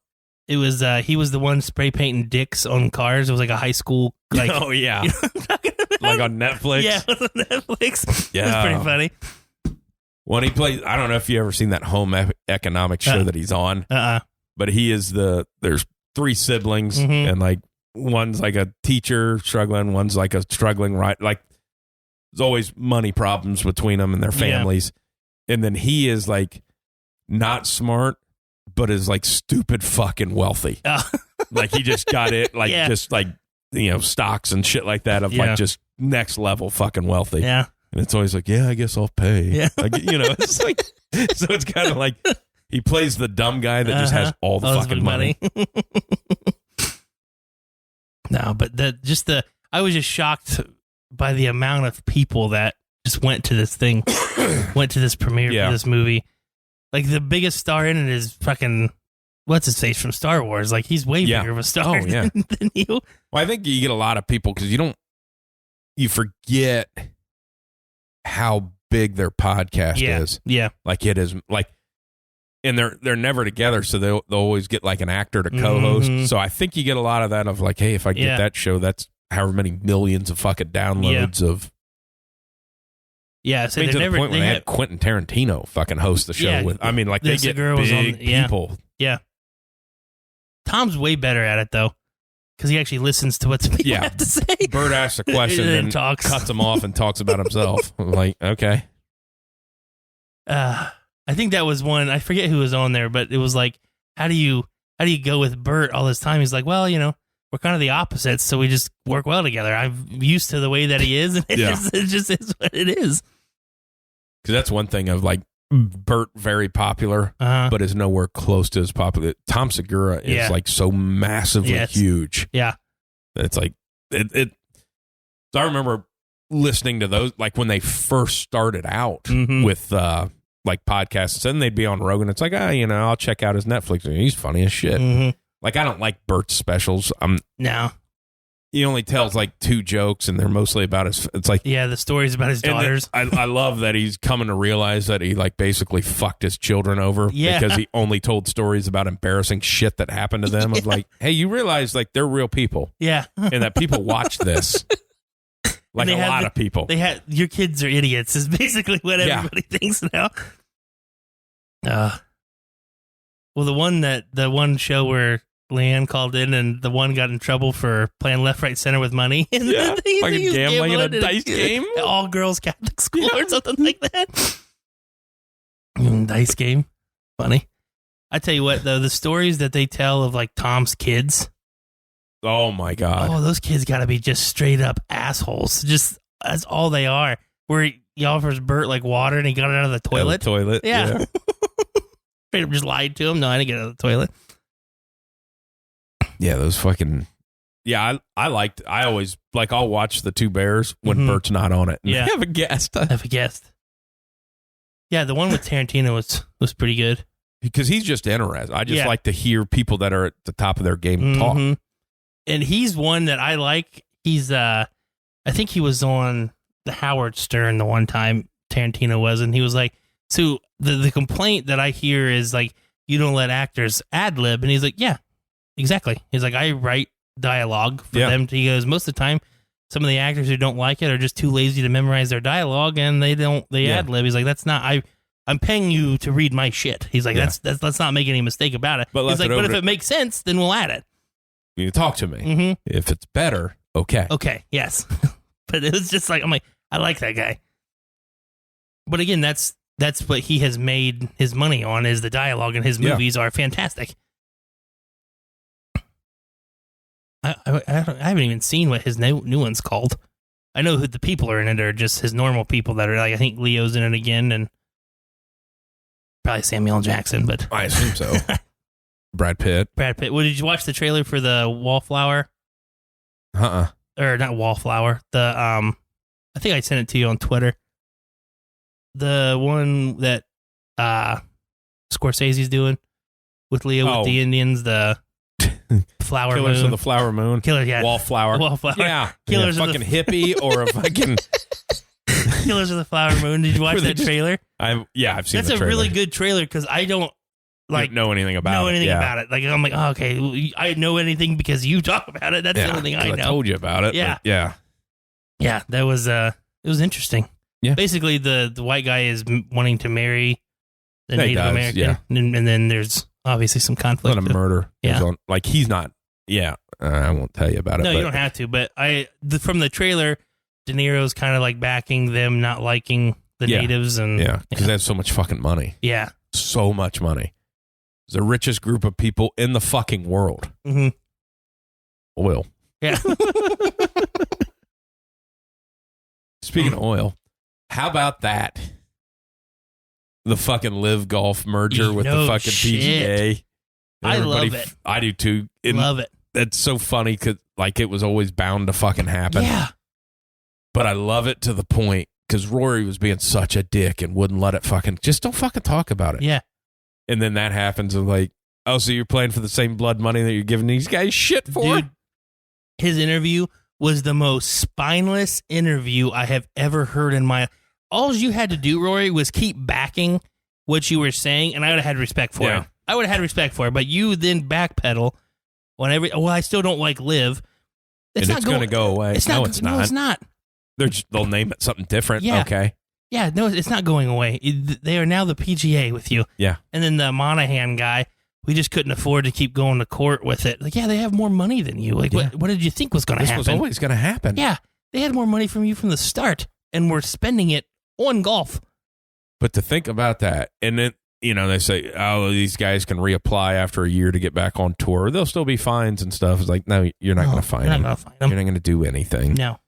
It was, he was the one spray painting dicks on cars. It was like a high school, like. Oh, yeah. You know what I'm talking about? Like on Netflix? Yeah, it was on Netflix. Yeah. It was pretty funny. When he plays, I don't know if you ever seen that Home Economics show that he's on. But he is there's 3 siblings, and like one's like a teacher struggling, one's like a struggling, like there's always money problems between them and their families. Yeah. And then he is like not smart, but is like stupid fucking wealthy. Like he just got it, like just like, stocks and shit like that of like just next level fucking wealthy. Yeah. And it's always like, yeah, I guess I'll pay. Yeah. Like, it's like, so it's kind of like he plays the dumb guy that just has all the fucking money. No, but I was just shocked by the amount of people that just went to this thing, went to this premiere for this movie. Like, the biggest star in it is fucking, what's his face from Star Wars? Like, he's way bigger of a star than you. Well, I think you get a lot of people because you forget how big their podcast is. Yeah. Like, it is, like, and they're never together, so they'll always get like an actor to co-host. Mm-hmm. So I think you get a lot of that of like, hey, if I get that show, that's however many millions of fucking downloads of. Yeah, so I mean, to the point where they had Quentin Tarantino fucking host the show with. I mean, like, they get big people. Yeah. Tom's way better at it though, because he actually listens to what the people have to say. Bert asks a question and talks. Cuts him off and talks about himself. I'm like, okay. I think that was one. I forget who was on there, but it was like, how do you go with Bert all this time? He's like, well, we're kind of the opposites, so we just work well together. I'm used to the way that he is, and it just is what it is. Because that's one thing of like Bert, very popular, but is nowhere close to as popular. Tom Segura is like so massively huge. Yeah, it's like it. So I remember listening to those like when they first started out with like podcasts, and then they'd be on Rogan. It's like, I'll check out his Netflix. He's funny as shit. Like, I don't like Bert's specials. No. He only tells like 2 jokes, and they're mostly about his. It's like, the stories about his daughters. I love that he's coming to realize that he like basically fucked his children over because he only told stories about embarrassing shit that happened to them. Of like, hey, you realize like they're real people, and that people watch this. Like a lot of people. Your kids are idiots is basically what everybody thinks now. Well, the one show where Leanne called in and the one got in trouble for playing left, right, center with money. And fucking gambling in a dice game. All girls Catholic school or something like that. Dice game. Funny. I tell you what, though, the stories that they tell of like Tom's kids. Oh my God. Oh, those kids got to be just straight up assholes. Just that's all they are. Where he offers Bert like water and he got it out of the toilet. Yeah. Straight up just lied to him. No, I didn't get it out of the toilet. Yeah, those fucking. Yeah, I always like. I'll watch the Two Bears when Bert's not on it. Yeah, have a guest. Yeah, the one with Tarantino was pretty good because he's just interesting. I just like to hear people that are at the top of their game talk. And he's one that I like. He's I think he was on the Howard Stern the one time Tarantino was, and he was like, so the complaint that I hear is like, you don't let actors ad lib, and he's like, yeah, exactly. He's like, I write dialogue for them. He goes, most of the time, some of the actors who don't like it are just too lazy to memorize their dialogue, and they ad lib. He's like, that's not I'm paying you to read my shit. He's like, let's not make any mistake about it. But he's like, but if it makes sense, then we'll add it. You talk to me. If it's better, okay. Okay, yes. But it was just like, I'm like, I like that guy. But again, that's what he has made his money on, is the dialogue, and his movies are fantastic. I haven't even seen what his new one's called. I know who the people are in it are just his normal people that are like, I think Leo's in it again, and probably Samuel L. Jackson, but I assume so. Brad Pitt. Well, did you watch the trailer for the Wallflower? Or not Wallflower. The I think I sent it to you on Twitter. The one that Scorsese's doing with Leo with the Indians, the Flower Killers Moon. of the Flower Moon. Wallflower. Yeah. Killers of fucking hippie or a fucking Killers of the Flower Moon. Did you watch that trailer? I've seen the trailer. That's a really good trailer because I don't know anything about it. Like, I'm like, oh, okay, I know anything because you talk about it. That's the only thing I know. I told you about it. Yeah. Yeah. That was it was interesting. Yeah. Basically, the white guy is wanting to marry the Native American, and then there's obviously some conflict. A lot of murder. Yeah. Like, he's not. Yeah. I won't tell you about it. No, you don't have to. But from the trailer, De Niro's kind of like backing them, not liking the natives, and because they have so much fucking money. Yeah. So much money. It's the richest group of people in the fucking world. Oil. Yeah. Speaking of oil, how about that? The fucking Live Golf merger with the fucking PGA. I love it. I do too. Love it. That's so funny because like it was always bound to fucking happen. Yeah. But I love it to the point because Rory was being such a dick and wouldn't let it just don't fucking talk about it. Yeah. And then that happens and like, oh, so you're playing for the same blood money that you're giving these guys shit for? Dude, his interview was the most spineless interview I have ever heard in my... All you had to do, Rory, was keep backing what you were saying, and I would have had respect for it. I would have had respect for it, but you then backpedal whenever... Well, I still don't like Liv. It's going to go away. It's no, not, it's not. No, it's not. They'll name it something different. Yeah. Okay. Yeah, no, it's not going away. They are now the PGA with you. Yeah. And then the Monahan guy, we just couldn't afford to keep going to court with it. Like, yeah, they have more money than you. Like, what did you think was going to happen? This was always going to happen. Yeah. They had more money from you from the start, and we're spending it on golf. But to think about that, and then, they say, oh, these guys can reapply after a year to get back on tour. There'll still be fines and stuff. It's like, no, you're not going to find them. You're not going to do anything. No.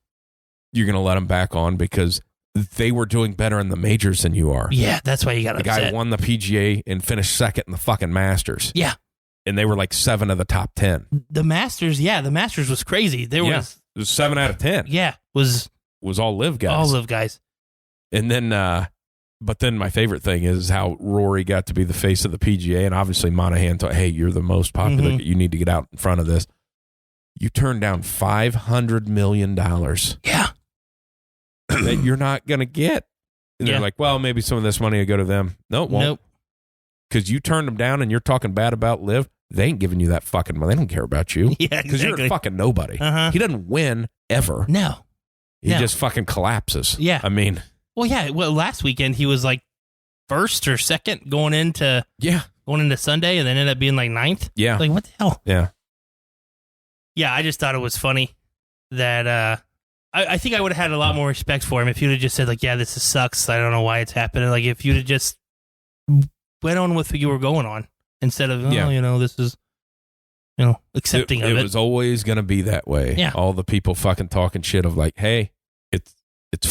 You're going to let them back on because they were doing better in the majors than you are. Yeah, that's why you got upset. The guy won the PGA and finished second in the fucking Masters. Yeah. And they were like 7 of the top 10. The Masters was crazy. It was 7 out of 10. Yeah. Was all Live guys. All Live guys. And then, but then my favorite thing is how Rory got to be the face of the PGA. And obviously Monahan thought, hey, you're the most popular. Mm-hmm. You need to get out in front of this. You turned down $500 million. Yeah. That you're not going to get. And they're like, well, maybe some of this money will go to them. No, it won't. Nope. Because you turned them down and you're talking bad about Liv. They ain't giving you that fucking money. They don't care about you. Yeah, because you're a fucking nobody. Uh-huh. He doesn't win ever. No. He just fucking collapses. Yeah. I mean. Well, yeah. Well, last weekend he was like first or second going into Sunday, and then ended up being like ninth. Yeah. Like, what the hell? Yeah. Yeah, I just thought it was funny that I think I would have had a lot more respect for him if you'd have just said, like, yeah, this sucks. I don't know why it's happening. Like, if you'd have just went on with what you were going on instead of, this is, accepting of it. It was always going to be that way. Yeah. All the people fucking talking shit of like, hey, it's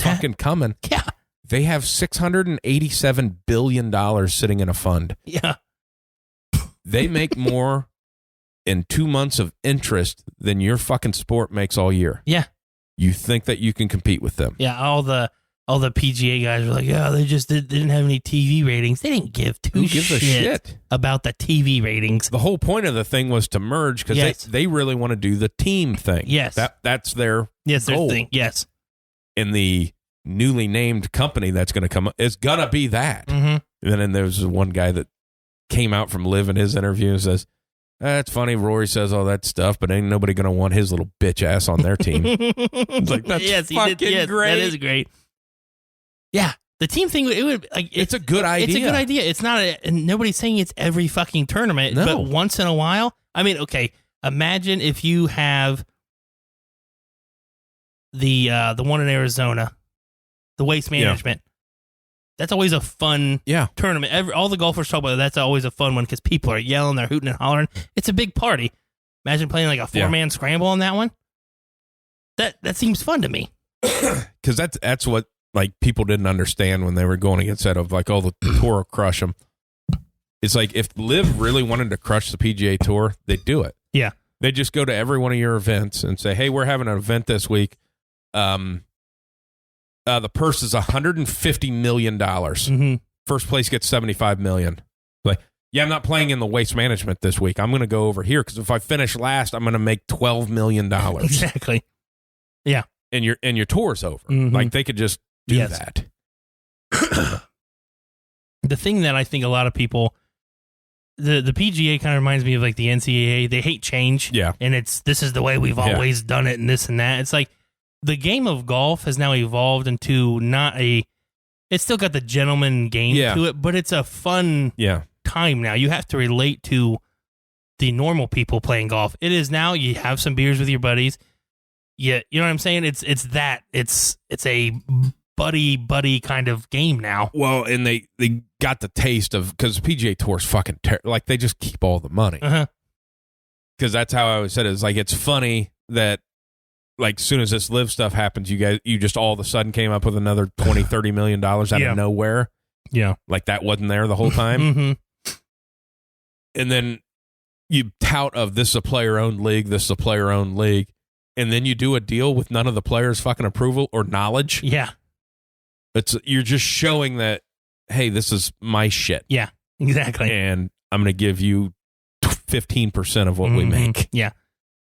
fucking coming. Yeah. They have $687 billion sitting in a fund. Yeah. They make more in 2 months of interest than your fucking sport makes all year. Yeah. You think that you can compete with them? Yeah, all the PGA guys were like, yeah, they just didn't have any TV ratings. They didn't give Who gives a shit about the TV ratings. The whole point of the thing was to merge because they really want to do the team thing. Yes, that's their goal. Their thing. Yes, and the newly named company that's going to come up is gonna be that. Mm-hmm. And then there's one guy that came out from Liv in his interview and says, it's funny, Rory says all that stuff, but ain't nobody going to want his little bitch ass on their team. It's like, that's fucking great. That is great. Yeah. The team thing, it's a good idea. It's a good idea. It's not, and nobody's saying it's every fucking tournament, no. But once in a while, I mean, okay, imagine if you have the one in Arizona, the Waste Management. Yeah. That's always a fun tournament. All the golfers talk about it. That's always a fun one because people are yelling, they're hooting and hollering. It's a big party. Imagine playing like a 4-man scramble on that one. That seems fun to me. Because that's what like people didn't understand when they were going against that of like, oh, the tour will crush them. It's like if Liv really wanted to crush the PGA Tour, they'd do it. Yeah. They just go to every one of your events and say, hey, we're having an event this week. The purse is $150 million. Mm-hmm. First place gets $75 million. Like, yeah, I'm not playing in the Waste Management this week. I'm going to go over here because if I finish last, I'm going to make $12 million. Exactly. Yeah. And your tour's over. Mm-hmm. Like they could just do that. The thing that I think a lot of people, the PGA kind of reminds me of like the NCAA. They hate change. Yeah. And this is the way we've always done it and this and that. It's like, the game of golf has now evolved into it's still got the gentleman game to it, but it's a fun time now. You have to relate to the normal people playing golf. It is now, you have some beers with your buddies. Yeah, you know what I'm saying? It's a buddy kind of game now. Well, and they got the taste of, because the PGA Tour's fucking like they just keep all the money. Because that's how I always said it. It's like, it's funny that like as soon as this Live stuff happens, you just all of a sudden came up with another $20-30 million out of nowhere. Yeah. Like that wasn't there the whole time. Mm-hmm. And then you tout of this is a player-owned league, this is a player-owned league. and then you do a deal with none of the players' fucking approval or knowledge. Yeah. You're just showing that, hey, this is my shit. Yeah, exactly. And I'm going to give you 15% of what we make. Yeah.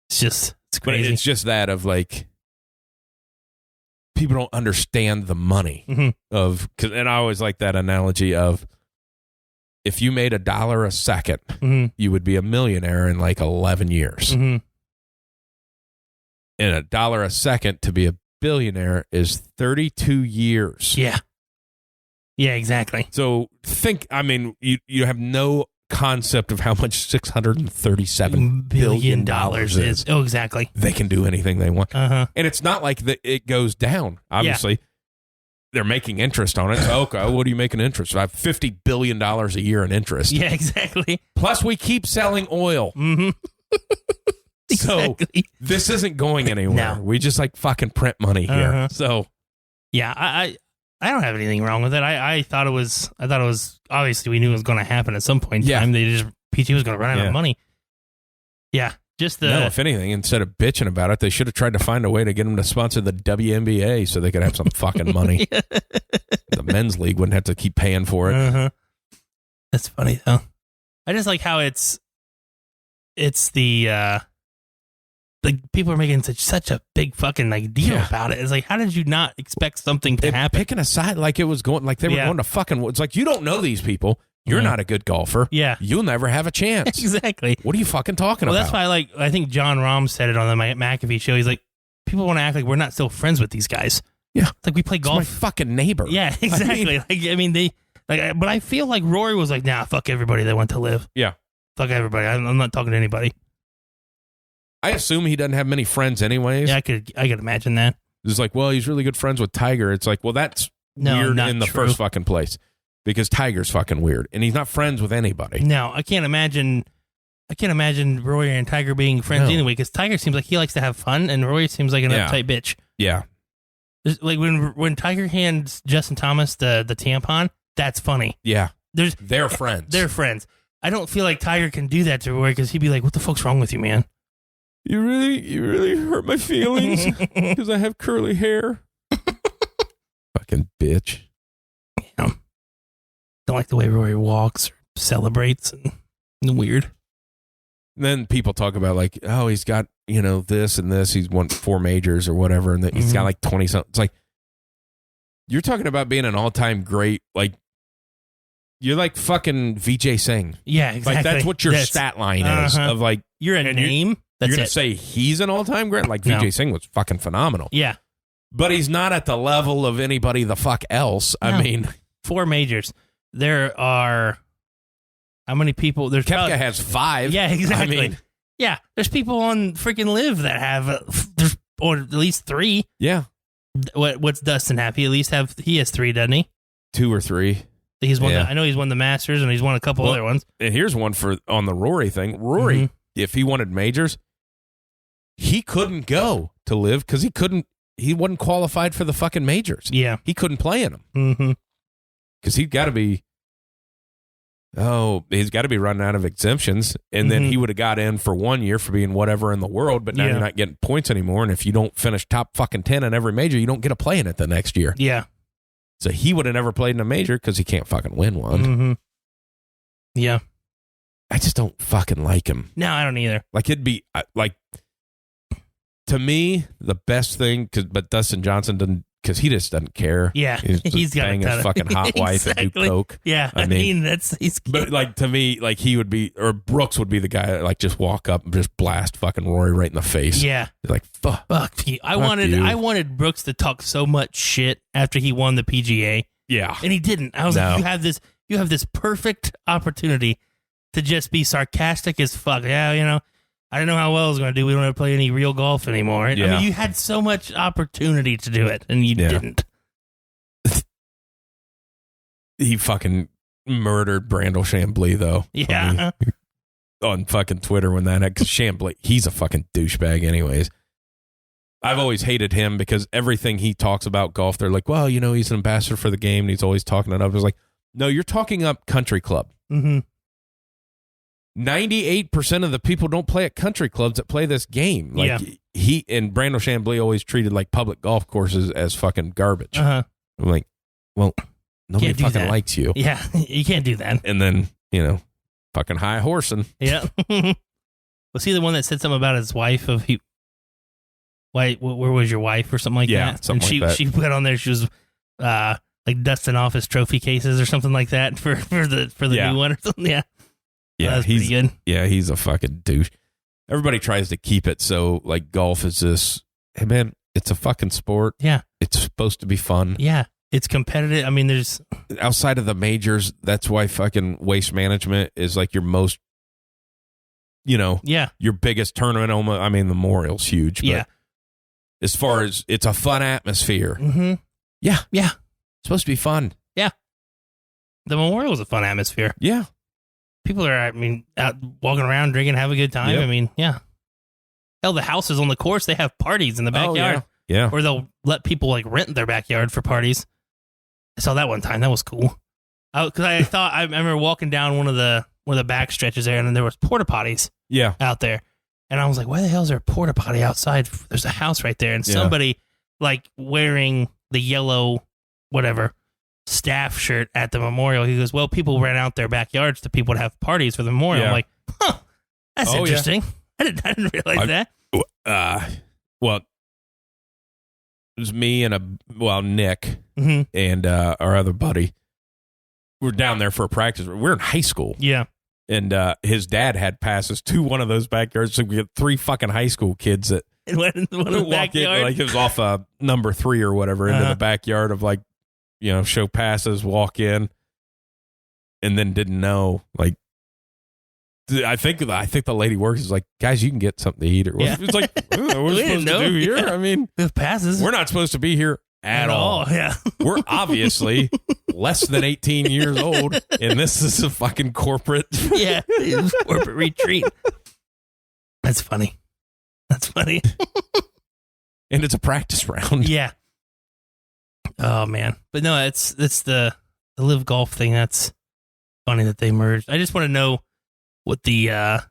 It's crazy. But it's just that of like, people don't understand the money of, and I always like that analogy of, if you made $1 a second, you would be a millionaire in like 11 years. And $1 a second to be a billionaire is 32 years. Yeah. Yeah, exactly. So you have no concept of how much $637 billion is. Oh, exactly. They can do anything they want. And it's not like it goes down. Obviously, they're making interest on it. So, okay, what are you making interest? I have $50 billion a year in interest. Yeah, exactly. Plus, we keep selling oil. So this isn't going anywhere. No. We just like fucking print money here. So yeah, I don't have anything wrong with it. I thought it was obviously we knew it was going to happen at some point in time. PT was going to run out of money. Yeah, just no. If anything, instead of bitching about it, they should have tried to find a way to get them to sponsor the WNBA so they could have some fucking money. The men's league wouldn't have to keep paying for it. That's funny though. I just like how it's the people are making such a big fucking like deal about it. It's like, how did you not expect something to happen? Picking a side like it was going, like they were going to fucking. It's like, you don't know these people. You're not a good golfer. Yeah, you'll never have a chance. Exactly. What are you fucking talking about? That's why I think John Rahm said it on the McAfee show. He's like, people want to act like we're not still friends with these guys. Yeah, it's like we play golf. It's my fucking neighbor. Yeah, exactly. But I feel like Rory was like, nah, fuck everybody that went to live. Yeah, fuck everybody. I'm not talking to anybody. I assume he doesn't have many friends anyways. Yeah, I could imagine that. It's like, well, he's really good friends with Tiger. It's like, well, that's weird in the first fucking place because Tiger's fucking weird and he's not friends with anybody. No, I can't imagine Rory and Tiger being friends anyway because Tiger seems like he likes to have fun and Rory seems like an uptight bitch. Yeah. Like when Tiger hands Justin Thomas the tampon, that's funny. Yeah. They're friends. They're friends. I don't feel like Tiger can do that to Rory because he'd be like, what the fuck's wrong with you, man? You really hurt my feelings because I have curly hair. Fucking bitch. Yeah. Don't like the way Rory walks or celebrates and weird. And then people talk about like, oh, he's got, this and this. He's won 4 majors or whatever. And then he's got like 20 something. It's like, you're talking about being an all-time great, like, you're like fucking VJ Singh. Yeah, exactly. Like that's what your stat line is of like. You're a name. You're going to say he's an all-time great? Like VJ Singh was fucking phenomenal. Yeah. But he's not at the level of anybody the fuck else. No. I mean. 4 majors. There are, how many people? There's Koepka has 5. Yeah, exactly. I mean. Yeah, there's people on freaking Live that have, or at least 3. Yeah. What's Dustin have? He has 3, doesn't he? 2 or 3. He's won. I know he's won the Masters and he's won a couple other ones. And here's one on the Rory thing. Rory, if he wanted majors, he couldn't go to Live because he wasn't qualified for the fucking majors. Yeah. He couldn't play in them. Because he's got to be running out of exemptions. And then he would have got in for 1 year for being whatever in the world, but now you're not getting points anymore. And if you don't finish top fucking 10 in every major, you don't get a play in it the next year. Yeah. So he would have never played in a major because he can't fucking win one. Yeah. I just don't fucking like him. No, I don't either. Like, it'd be, like, to me, the best thing, but Dustin Johnson doesn't, because he just doesn't care. Yeah. He's got his fucking hot wife and do coke. Yeah. I mean but, like, to me, like, he would be, or Brooks would be the guy that, like, just walk up and just blast fucking Rory right in the face. Yeah. He's like, fuck you. I wanted Brooks to talk so much shit after he won the PGA. Yeah. And he didn't. I was like, you have this perfect opportunity to just be sarcastic as fuck. Yeah, I don't know how well it's going to do. We don't have to play any real golf anymore. Yeah. I mean, you had so much opportunity to do it, and you didn't. He fucking murdered Brandel Chambly, though. Yeah. On fucking Twitter when that, because Chambly, he's a fucking douchebag anyways. I've always hated him because everything he talks about golf, they're like, well, he's an ambassador for the game, and he's always talking it up. It's like, no, you're talking up country club. 98% of the people don't play at country clubs that play this game. Like he and Brando Chambly always treated like public golf courses as fucking garbage. I'm like, well, nobody fucking likes you. Yeah, you can't do that. And then, fucking high horsing. Yeah. Was he the one that said something about his wife where was your wife or something like that? Yeah, something like that. She put on there, she was like dusting off his trophy cases or something like that for the new one or something. Yeah. Yeah, that's pretty good. Yeah, he's a fucking douche. Everybody tries to keep it so like golf is this, hey man, it's a fucking sport. Yeah. It's supposed to be fun. Yeah. It's competitive. I mean, there's outside of the majors, that's why fucking Waste Management is like your most, your biggest tournament. I mean, Memorial's huge. But as far as it's a fun atmosphere. Mm-hmm. Yeah. Yeah. It's supposed to be fun. Yeah. The Memorial is a fun atmosphere. Yeah. People are, out walking around, drinking, have a good time. Yep. I mean, yeah. Hell, the houses on the course, they have parties in the backyard. Oh, yeah. Or they'll let people like rent their backyard for parties. I saw that one time. That was cool. Because I remember walking down one of the back stretches there, and then there was porta potties. Out there, and I was like, "Why the hell is there a porta potty outside? There's a house right there." And somebody like wearing the yellow whatever staff shirt at the memorial. He goes, "Well, people rent out their backyards to people to have parties for the memorial." I'm like, "Huh, that's interesting. Yeah. I didn't realize that." Well, it was me and Nick and our other buddy. We're down there for a practice. We're in high school. Yeah. And his dad had passes to one of those backyards. So we had 3 fucking high school kids that went into one of the backyard. Like it was off number 3 or whatever into the backyard of like, show passes, walk in, and then didn't know. Like, I think the lady works is like, guys, you can get something to eat. Or it's like, what are we supposed to do here? Yeah. I mean, with passes, we're not supposed to be here at all. Yeah. We're obviously less than 18 years old, and this is a fucking corporate. Yeah, corporate retreat. That's funny. And it's a practice round. Yeah. Oh man, but no, it's the live golf thing. That's funny that they merged. I just want to know what the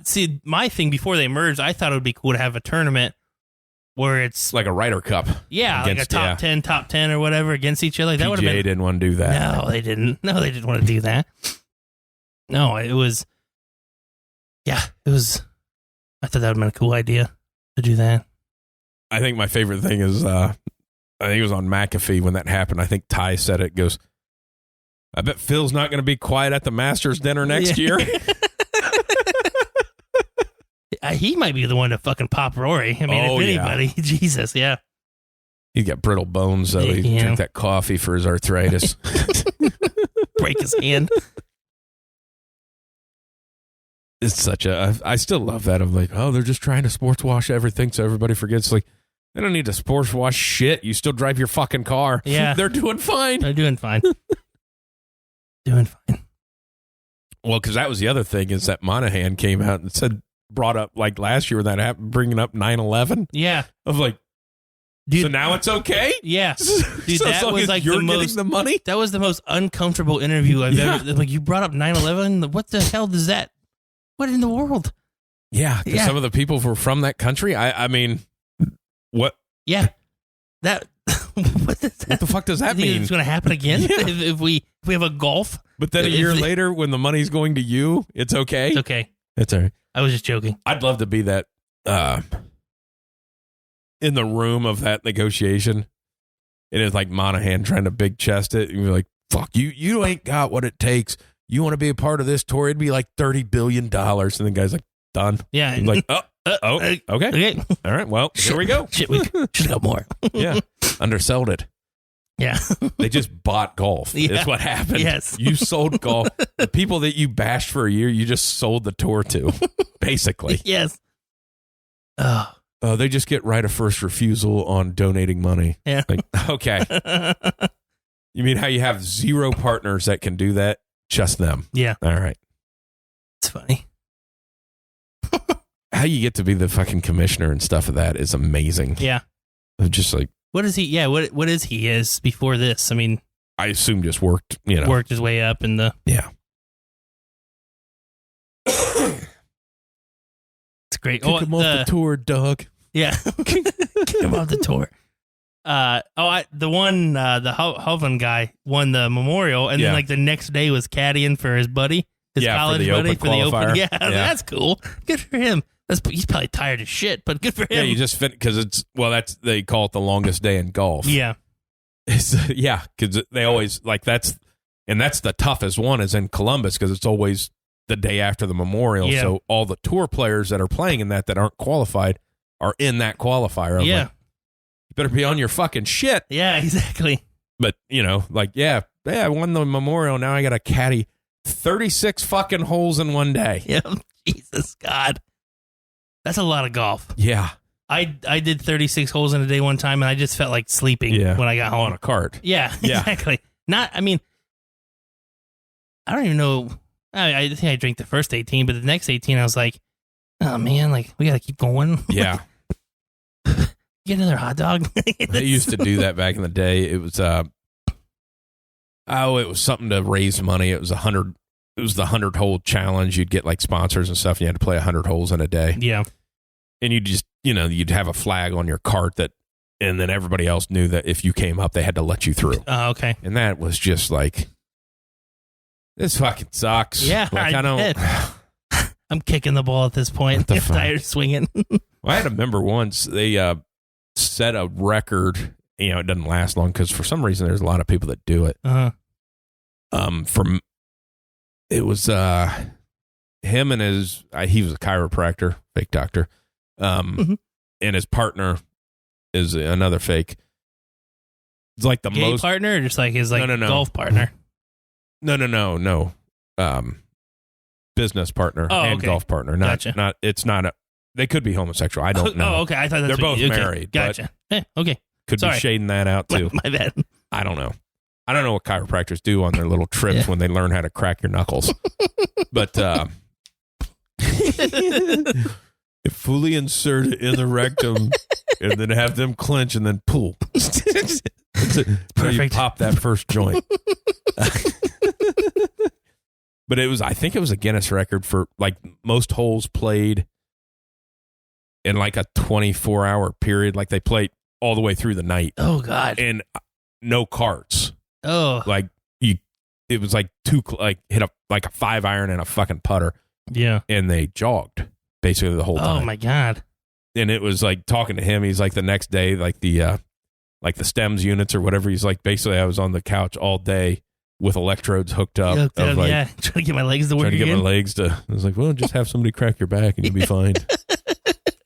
see my thing before they merged. I thought it would be cool to have a tournament where it's like a Ryder Cup. Yeah, against, like a top 10 or whatever against each other. Like that would have been. Didn't want to do that. No, they didn't. No, they didn't want to do that. No, it was. Yeah, it was. I thought that would have been a cool idea to do that. I think my favorite thing is, I think it was on McAfee when that happened. I think Ty said it. Goes, I bet Phil's not going to be quiet at the Masters dinner next year. He might be the one to fucking pop Rory. I mean, if anybody, Jesus, yeah. He's got brittle bones, so he drink that coffee for his arthritis. Break his hand. It's such I still love that. I'm like, oh, they're just trying to sports wash everything so everybody forgets. Like, they don't need to sports wash shit. You still drive your fucking car. Yeah. They're doing fine. Doing fine. Well, because that was the other thing is that Monahan came out and brought up like last year when that happened, bringing up 9/11. Yeah. I was like, dude, so now it's okay? Yeah. Dude, so that was like you're getting the money? That was the most uncomfortable interview I've ever. Like, you brought up 9/11. What the hell does that? What in the world? Yeah. Because some of the people were from that country. I mean, what? Yeah. That. What the fuck does that mean? It's going to happen again if we have a golf. But then a year later, when the money's going to you, it's okay. It's okay. It's all right. I was just joking. I'd love to be that in the room of that negotiation. And it's like Monahan trying to big chest it. And you're like, fuck, you ain't got what it takes. You want to be a part of this tour? It'd be like $30 billion. And the guy's like, done. Yeah. And like, okay. All right. Well, here we go. Shit, we should have more. Yeah. Undersold it. Yeah. They just bought golf. Is what happened. Yes. You sold golf. The people that you bashed for a year, you just sold the tour to, basically. Yes. They just get right of first refusal on donating money. Yeah. Like, okay. You mean how you have 0 partners that can do that? Just them. Yeah. All right. It's funny. How you get to be the fucking commissioner and stuff of that is amazing. Yeah. I'm just like, what is he? Yeah. What is he is before this? I mean, I assume just worked, worked his way up in the. Yeah. It's great. Kick him off the tour, Doug. Yeah. Kick him off the tour. The Hoven guy won the memorial, and then like the next day was caddying for his buddy, his college buddy for the Open. Yeah, that's cool. Good for him. He's probably tired as shit, but good for him. Yeah, you just fit because they call it the longest day in golf. Yeah, because they always that's the toughest one is in Columbus because it's always the day after the memorial. Yeah. So all the tour players that are playing in that aren't qualified are in that qualifier. Yeah, you better be on your fucking shit. Yeah, exactly. But I won the memorial. Now I got to caddy 36 fucking holes in one day. Yeah, Jesus God. That's a lot of golf. Yeah. I did 36 holes in a day one time, and I just felt like sleeping when I got home. On a cart. Yeah, exactly. I don't even know. I think I drank the first 18, but the next 18, I was like, oh, man, we got to keep going. Yeah. Get another hot dog. They used to do that back in the day. It was, it was something to raise money. It was the 100-hole challenge. You'd get sponsors and stuff. And you had to play 100 holes in a day. Yeah. And you just, you'd have a flag on your cart and then everybody else knew that if you came up, they had to let you through. Oh, okay. And that was just this fucking sucks. Yeah. I don't. I'm kicking the ball at this point. I'm tired of swinging. Well, I had a member once. They set a record. It doesn't last long because for some reason there's a lot of people that do it. Uh-huh. It was him and he was a chiropractor, fake doctor. And his partner is another fake. It's like the gay most partner, or just his no. golf partner. No. Business partner and golf partner. Gotcha. They could be homosexual. I don't know. Oh, okay. I thought that's they're both married. Gotcha. Okay. Could be shading that out too. My bad. I don't know. I don't know what chiropractors do on their little trips when they learn how to crack your knuckles. But fully insert it in the rectum and then have them clench and then pull. Perfect. You pop that first joint. But I think it was a Guinness record for most holes played in a 24-hour period. They played all the way through the night. Oh God. And no carts. Oh. It was hit up a 5-iron and a fucking putter. Yeah. And they jogged basically the whole time. Oh my God. And it was talking to him. He's the next day, the stems units or whatever. He's basically I was on the couch all day with electrodes hooked up. Trying to get my legs to work again. I was well, just have somebody crack your back and you'll be fine.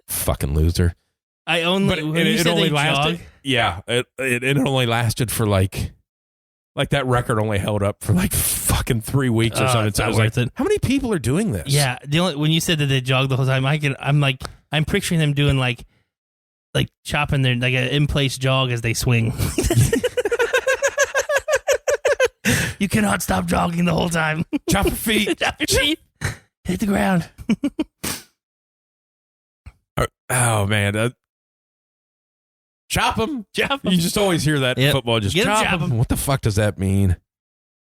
Fucking loser. It only lasted. Jog? Yeah. It only lasted for that record only held up for fucking 3 weeks or something. So I was it. How many people are doing this? Yeah. When you said that they jog the whole time, I'm picturing them doing chopping their an in-place jog as they swing. You cannot stop jogging the whole time. Chop your feet. Chop your feet. Hit the ground. Oh man. Chop them. Chop them. You just always hear that in football. Just chop them. What the fuck does that mean?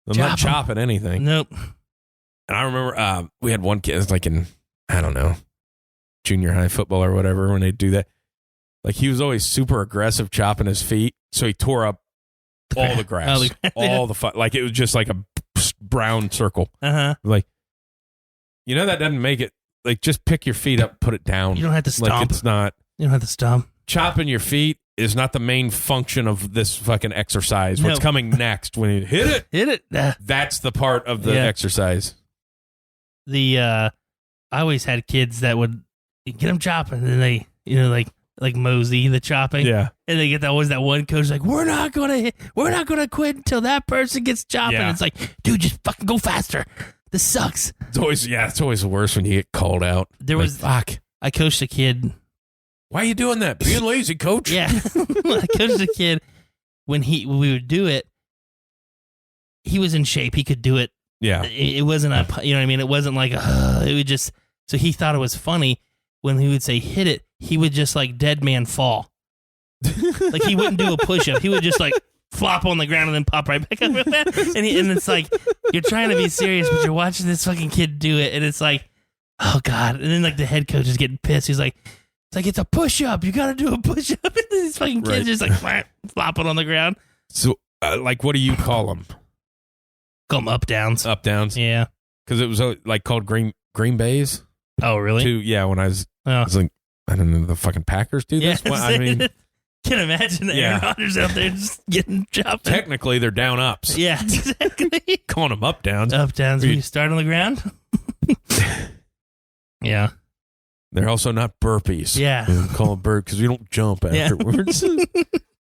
I'm not chopping anything. Nope. And I remember we had one kid, it was in, I don't know, junior high football or whatever, when they do that. He was always super aggressive chopping his feet. So he tore up all the grass. All the fun. It was just a brown circle. Uh-huh. That doesn't make it. Just pick your feet up, put it down. You don't have to stomp. It's not. You don't have to stomp. Chopping your feet is not the main function of this fucking exercise. What's coming next when you hit it? That's the part of the exercise. I always had kids that would get them chopping, and then they, like Mosey, the chopping. Yeah. And they get that one coach we're not gonna quit until that person gets chopping. Yeah. It's dude, just fucking go faster. This sucks. It's always the worst when you get called out. Fuck. I coached a kid. Why are you doing that? Being lazy, coach. Yeah. I coached a kid when we would do it. He was in shape. He could do it. Yeah. It wasn't you know what I mean? It wasn't it would just, so he thought it was funny when he would say hit it, he would just dead man fall. He wouldn't do a push up. He would just flop on the ground and then pop right back up. And it's you're trying to be serious, but you're watching this fucking kid do it. And it's Oh God! And then like the head coach is getting pissed. He's like, it's a push up. You got to do a push up. And these fucking kids just like flopping on the ground. So, like, what do you call them? Call them up downs. Up downs. Yeah. Because it was like called Green Bays. Oh really? Yeah. When I was like, I don't know, the fucking Packers do this. Yeah, Well, I mean, can imagine Aaron Rodgers out there just getting chopped. Technically, they're down ups. Yeah, exactly. Calling them up downs. Up downs when you start on the ground. Yeah. They're also not burpees. Yeah. Call them burp because you don't jump afterwards.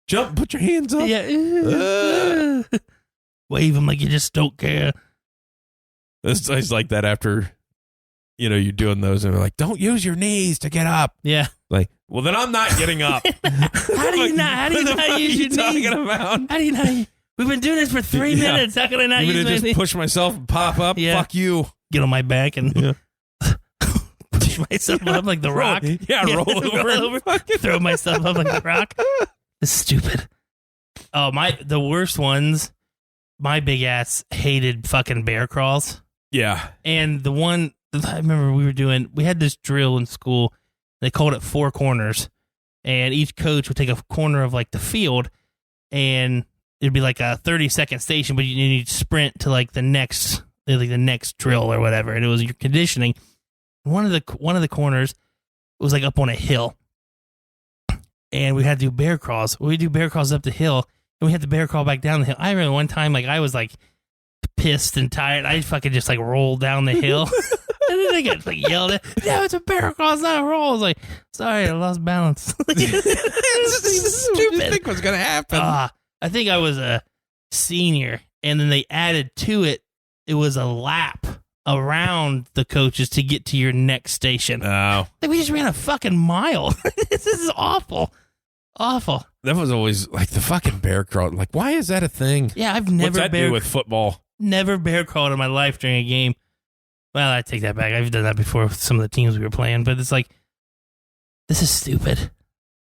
Jump, put your hands up. Yeah. Wave them like you just don't care. It's like that after, you're doing those and they're like, don't use your knees to get up. Yeah. Like, well, then I'm not getting up. How do you not use your knees? About? How do you not? We've been doing this for 3 minutes. How can I not use my knees? Just push myself and pop up? Yeah. Fuck you. Get on my back and push myself up like the Rock. Roll over. Throw myself up like the Rock. It's stupid. Oh, the worst ones, my big ass hated fucking bear crawls. Yeah. And the one, I remember we had this drill in school. They called it 4 corners. And each coach would take a corner of like the field and it'd be like a 30-second station, but you'd sprint to like the next drill or whatever. And it was your conditioning. One of the corners was like up on a hill. And we had to do bear crawls. We do bear crawls up the hill and we had to bear crawl back down the hill. I remember one time, like I was like pissed and tired. I fucking just like rolled down the hill. And then they got like yelled at. Yeah, it's a bear crawl, it's not a roll. I was like, sorry, I lost balance. It's stupid. What do you think was gonna happen? I think I was a senior, and then they added to it. It was a lap around the coaches to get to your next station. Oh, like we just ran a fucking mile. This is awful. Awful. That was always like the fucking bear crawl. Like, why is that a thing? Yeah, I've never What's that do with football? Never bear crawled in my life during a game. Well, I take that back. I've done that before with some of the teams we were playing, but it's like, this is stupid.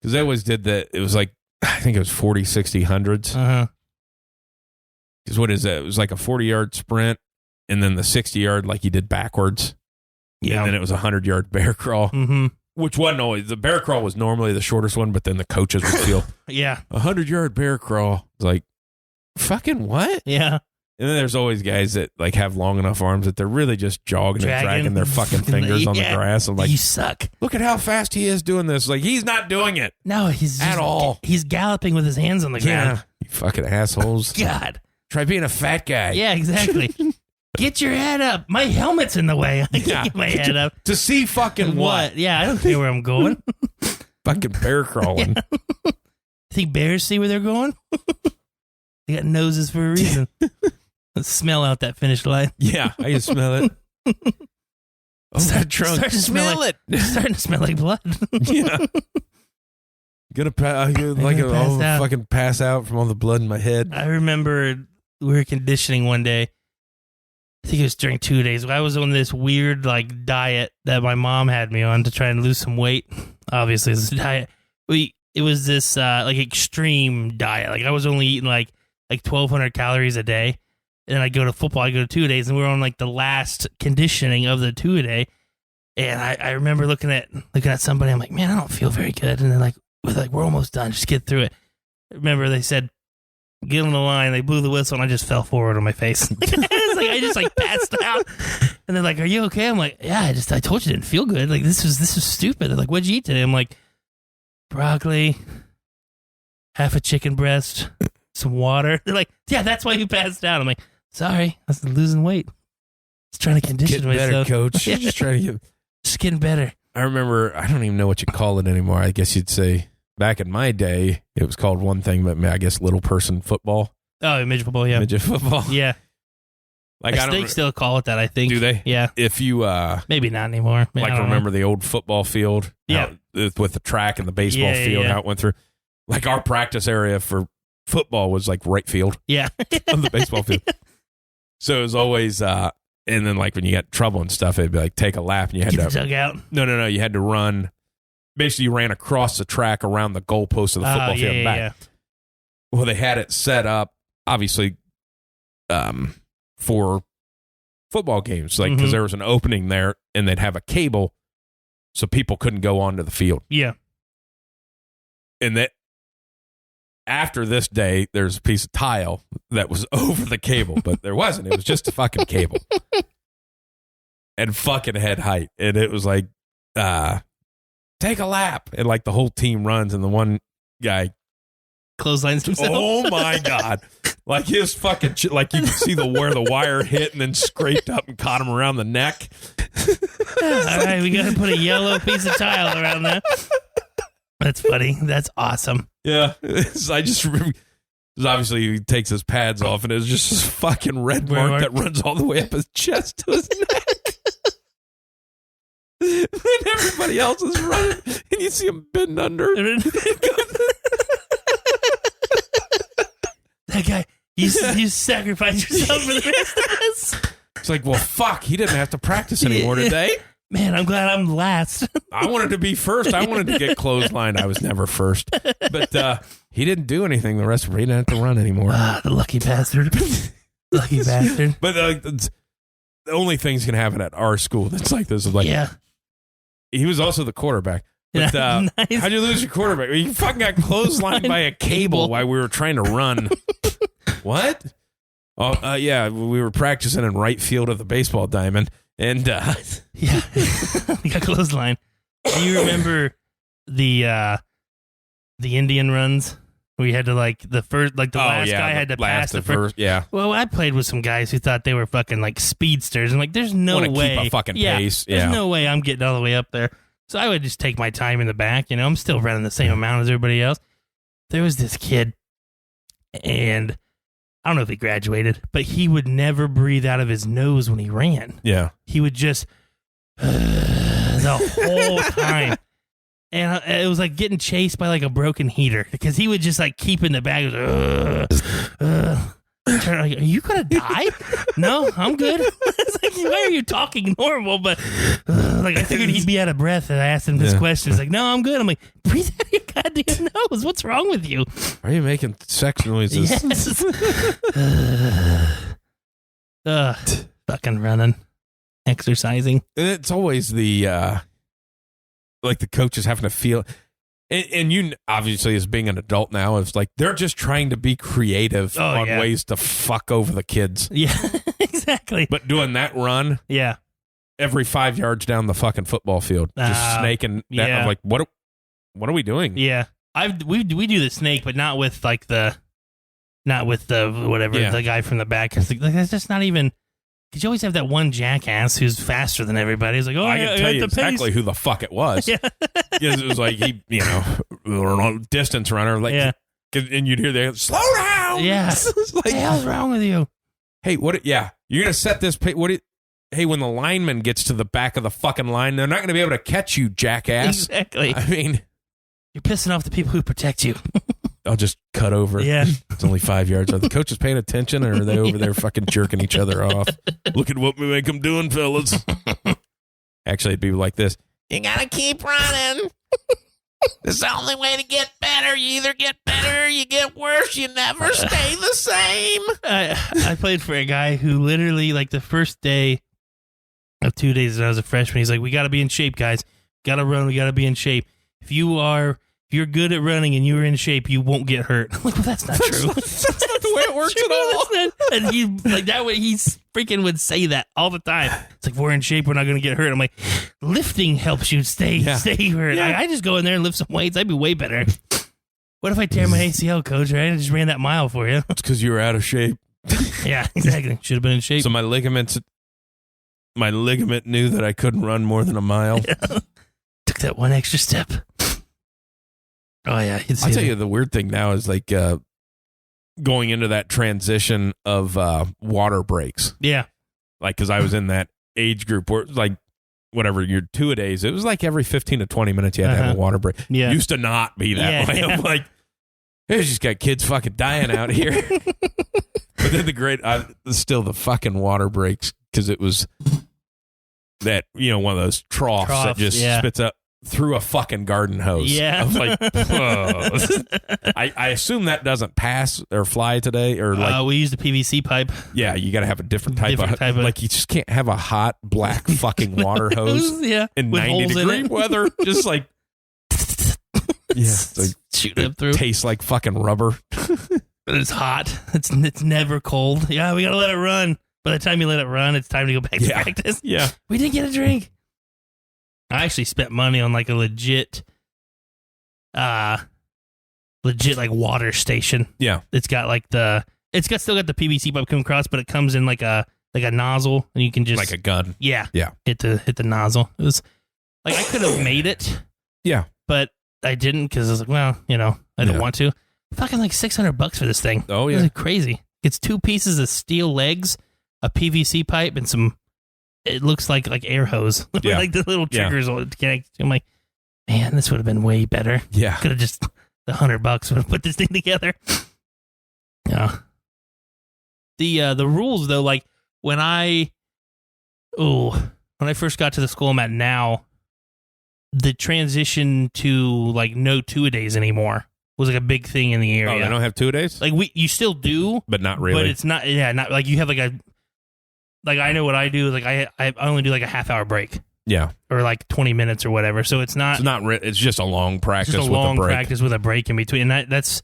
Because they always did that. It was like, I think it was 40, 60, hundreds. Uh-huh. Because what is that? It was like a 40-yard sprint, and then the 60-yard, like you did backwards. Yeah. And then it was a 100-yard bear crawl. Mm-hmm. Which wasn't always, the bear crawl was normally the shortest one, but then the coaches would feel, yeah, 100-yard bear crawl. It's like, fucking what? Yeah. And then there's always guys that like have long enough arms that they're really just jogging and dragging their fucking fingers on the grass. I'm like, you suck. Look at how fast he is doing this. Like, he's not doing it. No, he's at all. He's galloping with his hands on the ground. You fucking assholes. God. Try being a fat guy. Yeah, exactly. Get your head up. My helmet's in the way. I can't get my head up. To see fucking what? Yeah, I don't care where I'm going. Fucking bear crawling. Yeah. Think bears see where they're going? They got noses for a reason. Let's smell out that finish line. Yeah, I can smell it. Oh, that trunk. Smell it. It's starting to smell like blood. Yeah. Gonna fucking pass out from all the blood in my head. I remember we were conditioning one day. I think it was during 2 days. I was on this weird like diet that my mom had me on to try and lose some weight. Obviously, it's a diet. It was this like extreme diet. Like I was only eating like 1,200 calories a day. And then I go to football. I go to 2 days, and we were on like the last conditioning of the 2 a day. And I remember looking at somebody. I'm like, man, I don't feel very good. And they're like, we're almost done. Just get through it. I remember they said, get on the line. They blew the whistle, and I just fell forward on my face. I just passed out. And they're like, are you okay? I'm like, yeah. I told you it didn't feel good. Like this was stupid. They're like, what'd you eat today? I'm like, broccoli, half a chicken breast, some water. They're like, yeah, that's why you passed out. I'm like, sorry, I was losing weight. Just trying to condition getting myself. Better, coach. Yeah. Just trying to get. Just getting better. I remember. I don't even know what you call it anymore. I guess you'd say back in my day, it was called one thing, but I guess little person football. Oh, midget football. Yeah, midget football. Yeah. Like I think still call it that. I think. Do they? Yeah. If you maybe not anymore. Remember the old football field? Yeah. With the track and the baseball field, how it went through. Like our practice area for football was like right field. Yeah. On the baseball field. So it was always, and then like when you got trouble and stuff, it'd be like take a lap and you had to dug out. No. You had to run. Basically, you ran across the track around the goalpost of the football field and back. Yeah. Well, they had it set up, obviously, for football games, like because there was an opening there, and they'd have a cable, so people couldn't go onto the field. Yeah. And that after this day, there's a piece of tile that was over the cable, but there wasn't. It was just a fucking cable and fucking head height, and it was like, take a lap, and like the whole team runs, and the one guy clotheslines himself. Oh my god! Like his fucking like you can see where the wire hit and then scraped up and caught him around the neck. All right, we got to put a yellow piece of tile around that. That's funny. That's awesome. Yeah, I just remember. Obviously, he takes his pads off, and it's just this fucking red mark that runs all the way up his chest to his neck. And everybody else is running, and you see him bend under. That guy, you sacrificed yourself for the rest of us. It's like, well, fuck, he didn't have to practice anymore today. Man, I'm glad I'm last. I wanted to be first. I wanted to get clotheslined. I was never first. But he didn't do anything the rest of it. He didn't have to run anymore. The lucky bastard. Lucky bastard. But the only things can happen at our school that's like this is like, he was also the quarterback. But nice. How'd you lose your quarterback? You fucking got clotheslined by a cable while we were trying to run. What? Oh, yeah, we were practicing in right field of the baseball diamond. And yeah, you got clothesline. Do you remember the Indian runs where you had to like the last guy had to pass the first? Yeah. Well, I played with some guys who thought they were fucking like speedsters, and like, there's no way keep a fucking pace. There's no way I'm getting all the way up there. So I would just take my time in the back. You know, I'm still running the same amount as everybody else. There was this kid, and I don't know if he graduated, but he would never breathe out of his nose when he ran. Yeah. He would just the whole time. And it was like getting chased by like a broken heater because he would just like keep in the bag. Are you going to die? No, I'm good. It's like, why are you talking normal? But like I figured he'd be out of breath and I asked him this question. He's like, no, I'm good. I'm like, breathe out of your goddamn nose. What's wrong with you? Are you making sex noises? Yes. Fucking running, exercising. And it's always the like the coaches having to feel, and you obviously as being an adult now, it's like they're just trying to be creative on ways to fuck over the kids. Yeah, exactly. But doing that run, every 5 yards down the fucking football field, just snaking. Yeah. I'm like, what are we doing? Yeah, we do the snake, but not with the whatever the guy from the back. Like, that's just not even. Because you always have that one jackass who's faster than everybody. He's like, oh, I can tell you exactly who the fuck it was. Yeah. Because it was like, he, distance runner. Like, and you'd hear the slow down. Yeah. Like, what the hell's wrong with you? Hey, you're going to set this, hey, when the lineman gets to the back of the fucking line, they're not going to be able to catch you, jackass. Exactly. I mean, you're pissing off the people who protect you. I'll just cut over. Yeah. It's only 5 yards. Are the coaches paying attention, or are they over there fucking jerking each other off? Look at what we make them doing, fellas. Actually, it'd be like this. You got to keep running. It's the only way to get better. You either get better or you get worse. You never stay the same. I played for a guy who literally, like the first day of 2 days that I was a freshman, he's like, we got to be in shape, guys. Got to run. We got to be in shape. If you're good at running and you're in shape, you won't get hurt. I'm like, well, that's not true. That's not the way it works at all. And he, like, that way, he freaking would say that all the time. It's like, we're in shape, we're not going to get hurt. I'm like, lifting helps you stay hurt. Yeah. I just go in there and lift some weights. I'd be way better. What if I tear my ACL, coach? Right? I just ran that mile for you. It's because you were out of shape. Yeah, exactly. Should have been in shape. So my ligament knew that I couldn't run more than a mile. Yeah. Took that one extra step. Oh, yeah. I'll tell you the weird thing now is like going into that transition of water breaks. Yeah. Like, because I was in that age group where, like, whatever, your 2-a-days, it was like every 15 to 20 minutes you had to have a water break. Yeah. Used to not be that way. I'm like, it's just got kids fucking dying out here. But then still the fucking water breaks, because it was that, one of those troughs that just spits up. through a fucking garden hose. Yeah. I was like, whoa. I assume that doesn't pass or fly today, or like we used a PVC pipe. yeah, you got to have a different type of like you just can't have a hot black fucking water hose Yeah, in with 90-degree weather. Just like yeah, like, shoot up through. Tastes like fucking rubber. It's hot. It's never cold. Yeah, we gotta let it run. By the time you let it run, it's time to go back to practice. Yeah, we didn't get a drink. I actually spent money on like a legit like water station. Yeah, it's got like still got the PVC pipe coming across, but it comes in like a nozzle, and you can just like a gun. Yeah, yeah. Hit the nozzle. It was like I could have made it. Yeah, but I didn't because I was like, well, I didn't want to. Fucking like $600 for this thing. Oh yeah, it was crazy. It's 2 pieces of steel legs, a PVC pipe, and some. It looks like air hose. Yeah. Like the little triggers on it connect. I'm like, man, this would have been way better. Yeah, could have just the $100 would have put this thing together. Yeah. The rules though, like when I first got to the school I'm at now, the transition to like no 2-a-days anymore was like a big thing in the area. Oh, they don't have 2-a-days? Like you still do, but not really. But it's not. Yeah, not like you have like I know what I do. Like I only do like a half-hour break. Yeah, or like 20 minutes or whatever. So it's not. It's just a long practice. Just a with long a break. practice with a break in between. And that's.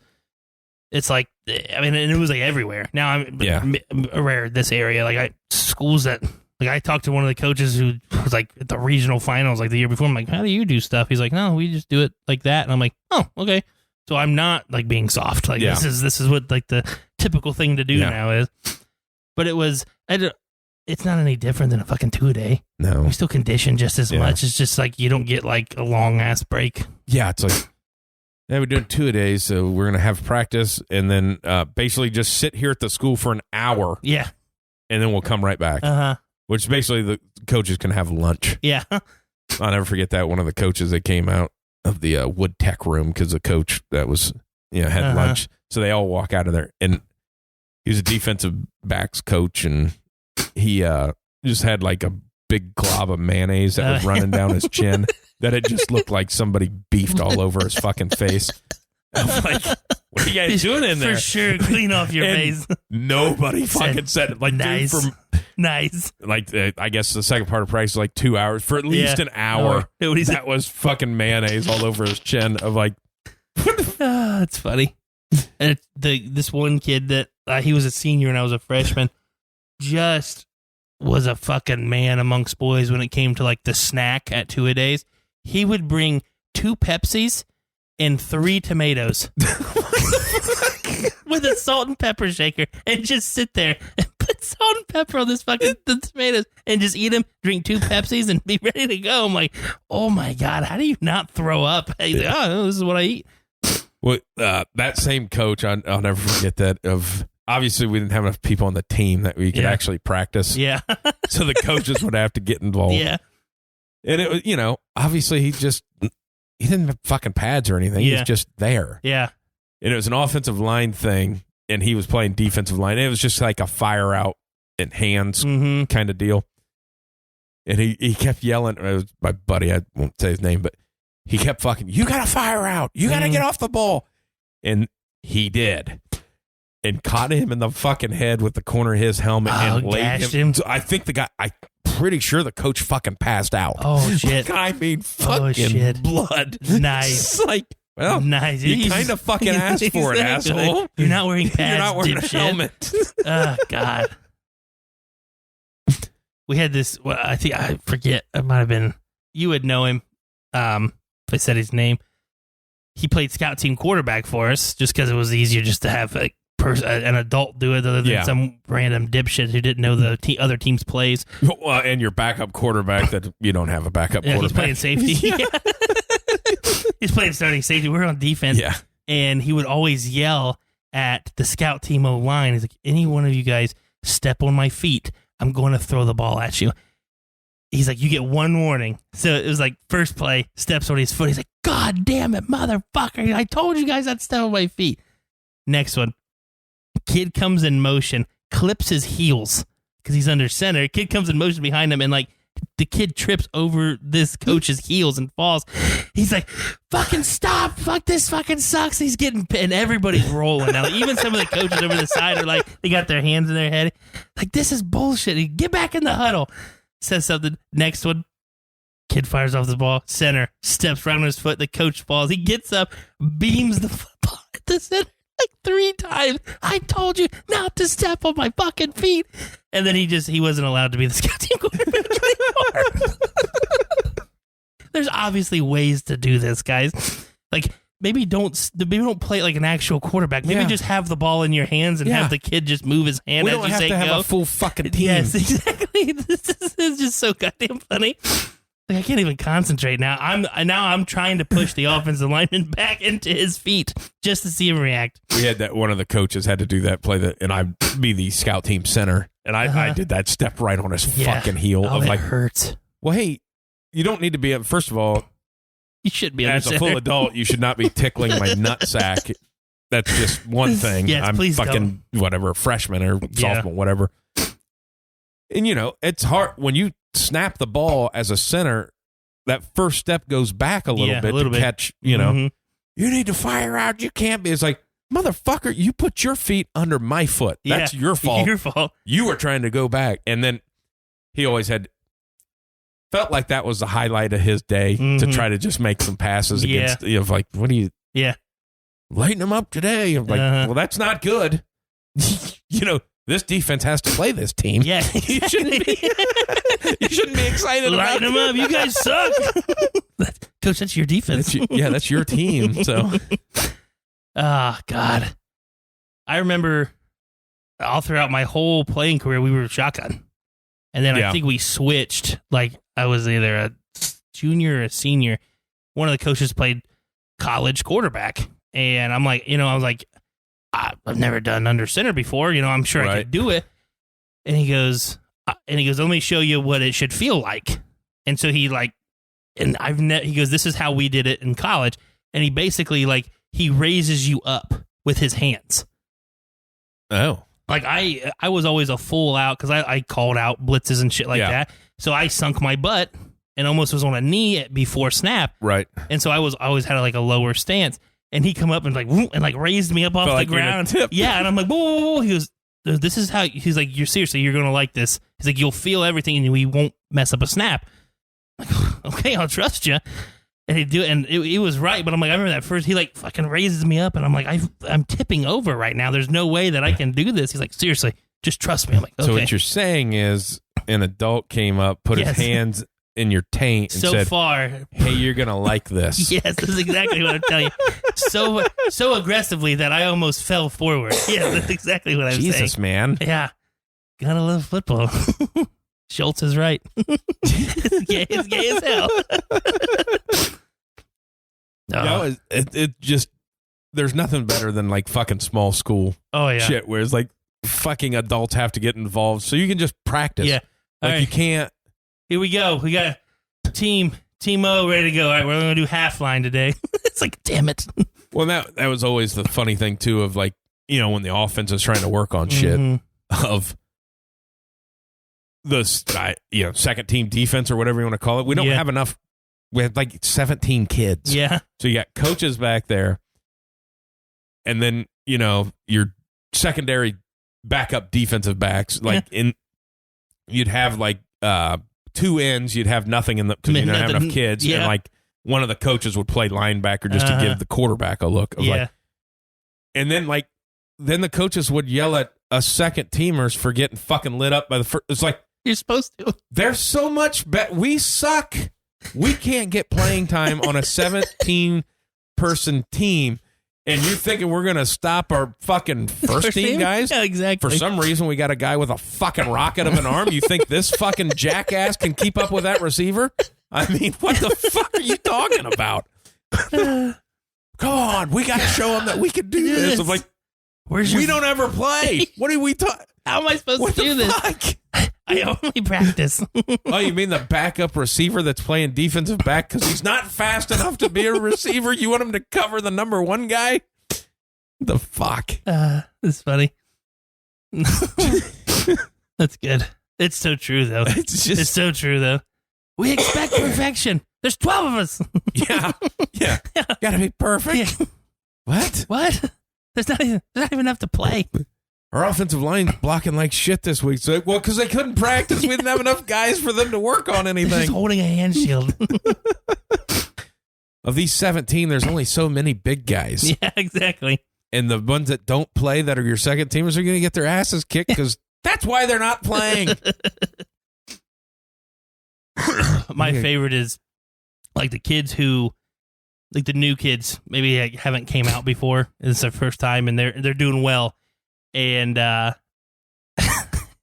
It's like, I mean, and it was like everywhere. Now I'm rare this area. Like schools that. Like I talked to one of the coaches who was like at the regional finals like the year before. I'm like, how do you do stuff? He's like, no, we just do it like that. And I'm like, oh, okay. So I'm not like being soft. Like this is what like the typical thing to do now is. But it's not any different than a fucking 2-a-day. No, we still condition just as much. It's just like you don't get like a long ass break. Yeah, it's like we're doing 2-a-days, so we're gonna have practice and then basically just sit here at the school for an hour. Yeah, and then we'll come right back. Which basically the coaches can have lunch. Yeah, I'll never forget that one of the coaches that came out of the wood tech room because the coach that was had lunch, so they all walk out of there, and he was a defensive backs coach, and he just had like a big glob of mayonnaise that was running down his chin that it just looked like somebody beefed all over his fucking face. I'm like, what are you guys doing in there? For sure, clean off your face. Nobody fucking said it. Like, nice. Dude, nice. Like, I guess the second part of practice was like 2 hours. For at least an hour, that was fucking mayonnaise all over his chin. Of like, what the it's funny. And this one kid that he was a senior and I was a freshman, just was a fucking man amongst boys when it came to like the snack at 2-a-days. He would bring 2 Pepsis and 3 tomatoes with a salt and pepper shaker and just sit there and put salt and pepper on this fucking the tomatoes and just eat them, drink 2 Pepsis and be ready to go. I'm like, oh my God, how do you not throw up? He's like, oh, this is what I eat. Well, that same coach, I'll never forget that. Obviously, we didn't have enough people on the team that we could actually practice. Yeah. So the coaches would have to get involved. Yeah. And it was, obviously he didn't have fucking pads or anything. He was just there. Yeah. And it was an offensive line thing, and he was playing defensive line. It was just like a fire out and hands kind of deal. And he kept yelling. It was my buddy. I won't say his name, but he kept fucking, you got to fire out. You got to get off the ball. And he did. And caught him in the fucking head with the corner of his helmet and laid him. So I think I'm pretty sure the coach fucking passed out. Oh, shit. I mean, fucking blood. Nice. It's like, well, nice. You kind of fucking asked for it, asshole. You're not wearing pads. You're not wearing a helmet. Oh, God. We had this, I forget, it might have been, you would know him if I said his name. He played scout team quarterback for us just because it was easier just to have an adult do it other than some random dipshit who didn't know the other team's plays. Well, and your backup quarterback that you don't have a backup quarterback. He's playing safety. He's playing starting safety. We're on defense. Yeah. And he would always yell at the scout team O-line. He's like, any one of you guys step on my feet, I'm going to throw the ball at you. He's like, you get one warning. So it was like, first play, steps on his foot. He's like, God damn it, motherfucker. I told you guys I'd step on my feet. Next one. Kid comes in motion, clips his heels because he's under center. Kid comes in motion behind him and like the kid trips over this coach's heels and falls. He's like, fucking stop. Fuck, this fucking sucks. He's getting, and everybody's rolling. Now, even some of the coaches over the side are like, they got their hands in their head. Like, this is bullshit. Get back in the huddle. Says something. Next one. Kid fires off the ball. Center. Steps right on his foot. The coach falls. He gets up, beams the football at the center like 3 times. I told you not to step on my fucking feet. And then he wasn't allowed to be the scout team quarterback anymore. There's obviously ways to do this, guys. Like, maybe don't play like an actual quarterback. Maybe just have the ball in your hands and have the kid just move his hand as you say go. We don't have to have a full fucking team. Yes, exactly. This is just so goddamn funny. Like, I can't even concentrate now. I'm trying to push the offensive lineman back into his feet just to see him react. We had that, one of the coaches had to do that play, and I'd be the scout team center, and I did that step right on his fucking heel. Oh, of like, hurts. Well, hey, you don't need to be, first of all, you should be as a full adult, you should not be tickling my nutsack. That's just one thing. Yes, I'm please fucking whatever, freshman or sophomore, whatever. And it's hard when you snap the ball as a center. That first step goes back a little bit to catch. You need to fire out. You can't be. It's like, motherfucker, you put your feet under my foot. That's your fault. Your fault. You were trying to go back, and then he always felt like that was the highlight of his day to try to just make some passes against. Like, what do you? Yeah, lighten him up today. I'm like, well, that's not good. This defense has to play this team. Yeah, you shouldn't be excited about lighten them up. You guys suck. Coach, that's your defense. That's your team. So, God, I remember all throughout my whole playing career, we were shotgun, and then I think we switched. Like, I was either a junior or a senior. One of the coaches played college quarterback, and I'm like, I was like, I've never done under center before. I'm sure I could do it. And he goes, let me show you what it should feel like. And so he he goes, this is how we did it in college. And he basically he raises you up with his hands. Oh. Like I was always a full out because I called out blitzes and shit like that. So I sunk my butt and almost was on a knee before snap. Right. And so I always had a lower stance. And he come up and raised me up off the ground. Yeah, and I'm like, whoa. He goes, this is how, he's like, you're going to like this. He's like, you'll feel everything and we won't mess up a snap. I'm like, okay, I'll trust you. And he'd do it, and it was right. But I'm like, I remember that first, he fucking raises me up, and I'm like, I'm tipping over right now. There's no way that I can do this. He's like, seriously, just trust me. I'm like, okay. So what you're saying is an adult came up, put his hands in your taint and said, hey, you're going to like this. Yes, that's exactly what I'm telling you. So aggressively that I almost fell forward. Yeah, that's exactly what I'm saying. Jesus, man. Yeah. Gotta love football. Schultz is right. It's gay as hell. It just, there's nothing better than fucking small school shit where it's fucking adults have to get involved so you can just practice. Yeah. You can't. Here we go. We got Team O ready to go. All right, we're going to do half line today. It's like, damn it. Well, that was always the funny thing, too, of when the offense is trying to work on shit of the, second team defense or whatever you want to call it. We don't have enough. We have 17 kids. Yeah. So you got coaches back there. And then, your secondary backup defensive backs. You'd have 2 ends, you'd have nothing in the because you don't have enough kids, and one of the coaches would play linebacker just to give the quarterback a look. Of and then then the coaches would yell at us second teamers for getting fucking lit up by the first. It's like, you're supposed to. There's so much we suck. We can't get playing time on a 17 person team. And you're thinking we're going to stop our fucking first team guys? Yeah, exactly. For some reason, we got a guy with a fucking rocket of an arm. You think this fucking jackass can keep up with that receiver? I mean, what the fuck are you talking about? Come on, we got to show him that we can do this. I'm like, we don't ever play. What are we talking? How am I supposed to do this? I only practice. Oh, you mean the backup receiver that's playing defensive back because he's not fast enough to be a receiver? You want him to cover the number 1 guy? The fuck? It's funny. That's good. It's so true, though. It's so true, though. We expect perfection. There's 12 of us. Yeah. Gotta be perfect. Yeah. What? There's not even enough to play. Our offensive line's blocking like shit this week. So, well, because they couldn't practice. We didn't have enough guys for them to work on anything. They're just holding a hand shield. Of these 17, there's only so many big guys. Yeah, exactly. And the ones that don't play that are your second teamers are going to get their asses kicked because that's why they're not playing. My favorite is like the kids who, like the new kids, maybe haven't came out before. It's their first time and they're doing well. And, I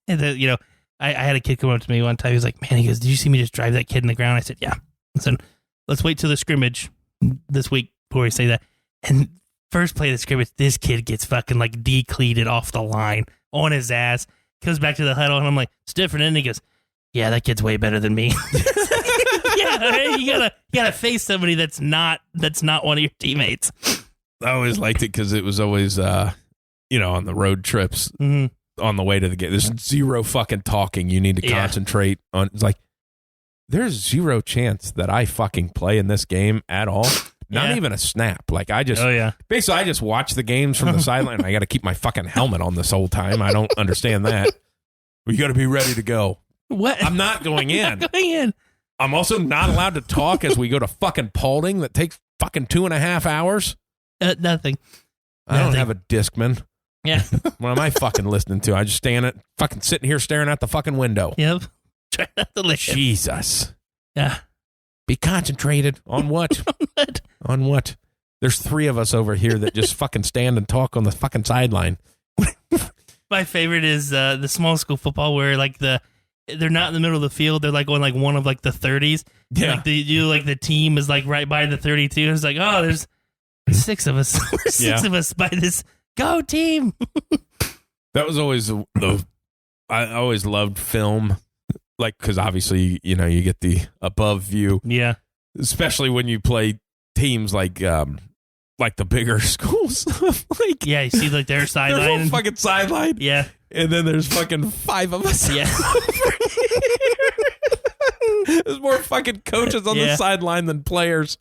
had a kid come up to me one time. He was like, man, he goes, did you see me just drive that kid in the ground? I said, yeah. I said, let's wait till the scrimmage this week before we say that. And first play of the scrimmage, this kid gets fucking like decleated off the line on his ass. Comes back to the huddle, and I'm like, it's different. And he goes, yeah, that kid's way better than me. Yeah, right? You gotta face somebody that's not one of your teammates. I always liked it because it was always, on the road trips on the way to the game. There's zero fucking talking. You need to concentrate on. It's like, there's zero chance that I fucking play in this game at all. Not even a snap. Like, basically, I just watch the games from the sideline. I got to keep my fucking helmet on this whole time. I don't understand that. We got to be ready to go. What? I'm not going in. Not going in. I'm also not allowed to talk as we go to fucking Paulding that takes fucking 2.5 hours. Nothing. I don't have a Discman. Yeah. What am I fucking listening to? I just fucking sitting here staring out the fucking window. Yep. Try not to listen. Jesus. Yeah. Be concentrated. On what? On what? There's 3 of us over here that just fucking stand and talk on the fucking sideline. My favorite is the small school football where like they're not in the middle of the field. They're like on like one of like the 30s. Yeah. Like the team is like right by the 32. It's like, oh, there's 6 of us. There's 6 of us by this. Go team. That was always I always loved film. Like, because obviously, you get the above view. Yeah. Especially when you play teams like the bigger schools. Like, yeah, you see like their sideline. There's one fucking sideline. Yeah. And then there's fucking 5 of us. Yeah. There's more fucking coaches on the sideline than players.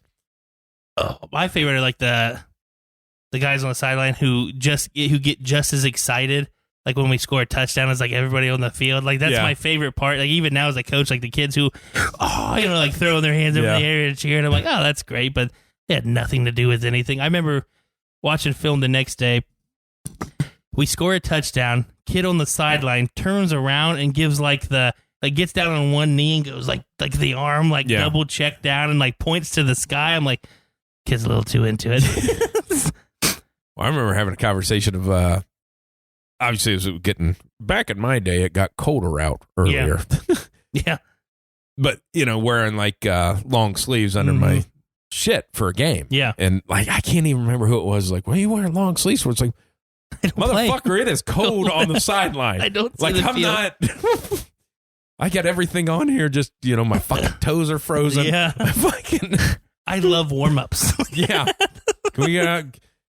Oh, my favorite are like the guys on the sideline who get just as excited. Like when we score a touchdown, it's like everybody on the field. Like that's my favorite part. Like even now as a coach, like the kids who, like throwing their hands over the air and cheering. I'm like, oh, that's great. But it had nothing to do with anything. I remember watching film the next day. We score a touchdown. Kid on the sideline turns around and gives gets down on one knee and goes like the arm, double check down and like points to the sky. I'm like, kid's a little too into it. Well, I remember having a conversation of, obviously, it was getting back in my day. It got colder out earlier. Yeah. But wearing like long sleeves under my shit for a game. Yeah. And like I can't even remember who it was. Like, why are you wearing long sleeves for? It's like, motherfucker, it is cold on the sideline. I don't see like the I'm field. Not. I got everything on here. Just my fucking toes are frozen. Yeah. I love warm ups. Yeah.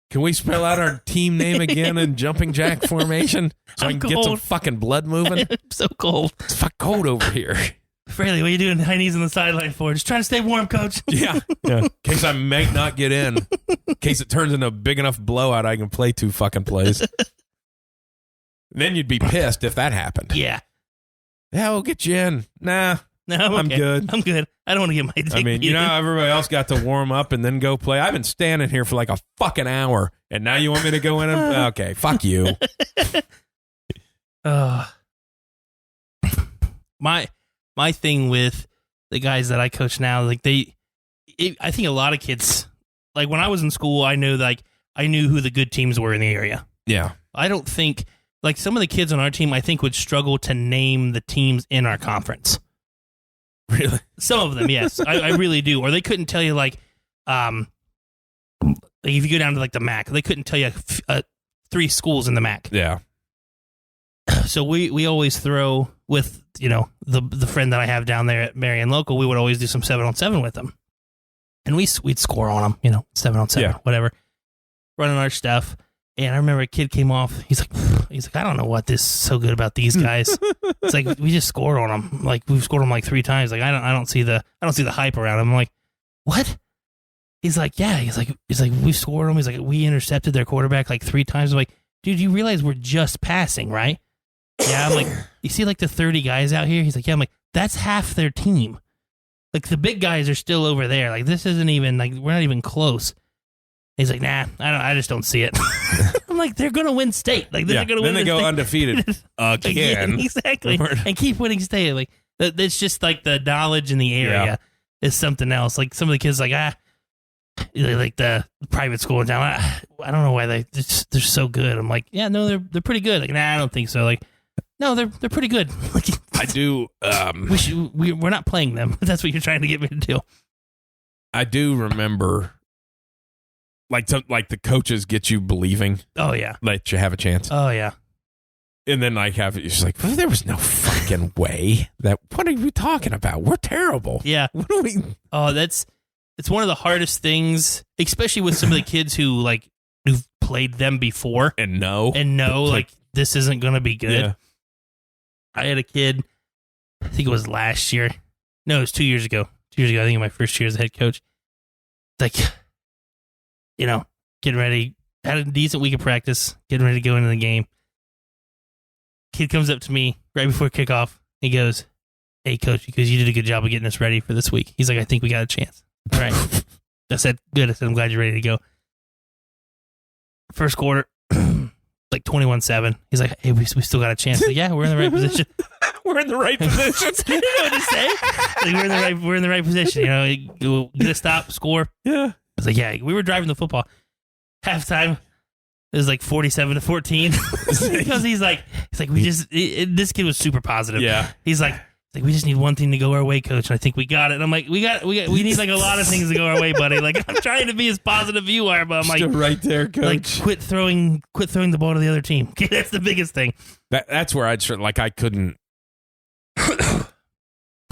Can we spell out our team name again in jumping jack formation so I can get some fucking blood moving? I'm so cold. It's fucking cold over here. Fraley, what are you doing high knees on the sideline for? Just trying to stay warm, coach. Yeah. In case I might not get in. In case it turns into a big enough blowout I can play 2 fucking plays. Then you'd be pissed if that happened. Yeah. Yeah, we'll get you in. Nah. No, I'm good. I'm good. I don't want to get my dick beat. Everybody else got to warm up and then go play. I've been standing here for like a fucking hour, and now you want me to go in and... Okay, fuck you. My thing with the guys that I coach now, like I think a lot of kids, like when I was in school, I knew who the good teams were in the area. Yeah. I don't think, like some of the kids on our team, I think would struggle to name the teams in our conference. Really? Some of them, yes. I really do. Or they couldn't tell you, like if you go down to like the MAC, they couldn't tell you 3 schools in the MAC. Yeah. So we always throw with, the friend that I have down there at Marion Local, we would always do some 7-on-7 with them. And we'd score on them, 7-on-7, whatever. Running our stuff. And I remember a kid came off. He's like, I don't know what this is so good about these guys. It's like we just scored on them. Like we've scored them like 3 times. Like I don't see the hype around them. I'm like, what? He's like, yeah. He's like we scored them. He's like, we intercepted their quarterback like 3 times. I'm like, dude, you realize we're just passing, right? Yeah. I'm like, you see like the 30 guys out here? He's like, yeah. I'm like, that's half their team. Like the big guys are still over there. Like this isn't even like we're not even close. He's like, nah, I just don't see it. I'm like, they're gonna win state. Like they're gonna win. Then they go undefeated again. Exactly, and keep winning state. Like it's just like the knowledge in the area is something else. Like some of the kids, like like the private school in town. I don't know why they're so good. I'm like, yeah, no, they're pretty good. Like, nah, I don't think so. Like, no, they're pretty good. Like, I do. We're not playing them. That's what you're trying to get me to do. I do remember. Like the coaches get you believing. Oh yeah, that you have a chance. Oh yeah, and then like you're just like, well, there was no fucking way that. What are we talking about? We're terrible. Yeah. What do we? Oh, it's one of the hardest things, especially with some of the kids who've played them before and know like this isn't going to be good. Yeah. I had a kid. I think it was last year. No, it was 2 years ago. 2 years ago, I think in my first year as a head coach. Like. Getting ready, had a decent week of practice, getting ready to go into the game. Kid comes up to me right before kickoff. He goes, hey, coach, because you did a good job of getting us ready for this week. He's like, I think we got a chance. All right. I said, good. I said, I'm glad you're ready to go. First quarter, like 21-7. He's like, hey, we still got a chance. Like, yeah, we're in the right position. We're in the right position. I didn't know what to say. Like, we're in the right position. We'll get a stop, score. Yeah. I was like, yeah, we were driving the football. Halftime, it was like 47-14. Because he's like, this kid was super positive. Yeah. He's like, we just need one thing to go our way, coach. And I think we got it. And I'm like, we need like a lot of things to go our way, buddy. Like, I'm trying to be as positive as you are, but I'm like, still right there, coach. Like, quit throwing the ball to the other team. Okay, that's the biggest thing. That's where I'd like I couldn't.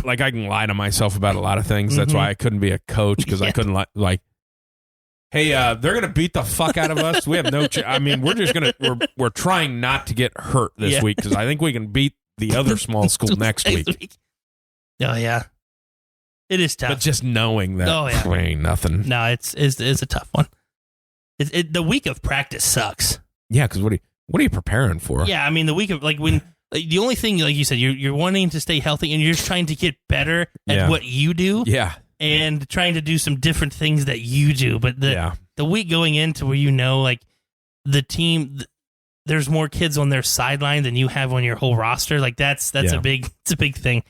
Like I can lie to myself about a lot of things. That's why I couldn't be a coach because I couldn't like. Hey, they're gonna beat the fuck out of us. We have no. I mean, we're trying not to get hurt this week because I think we can beat the other small school next week. Oh yeah, it is tough. But just knowing that ain't nothing. No, it's a tough one. The week of practice sucks. Yeah, because what are you preparing for? Yeah, I mean the week of when. The only thing, like you said, you're wanting to stay healthy and you're just trying to get better at what you do. Yeah. And trying to do some different things that you do. But the week going into where like the team, there's more kids on their sideline than you have on your whole roster. Like it's a big thing.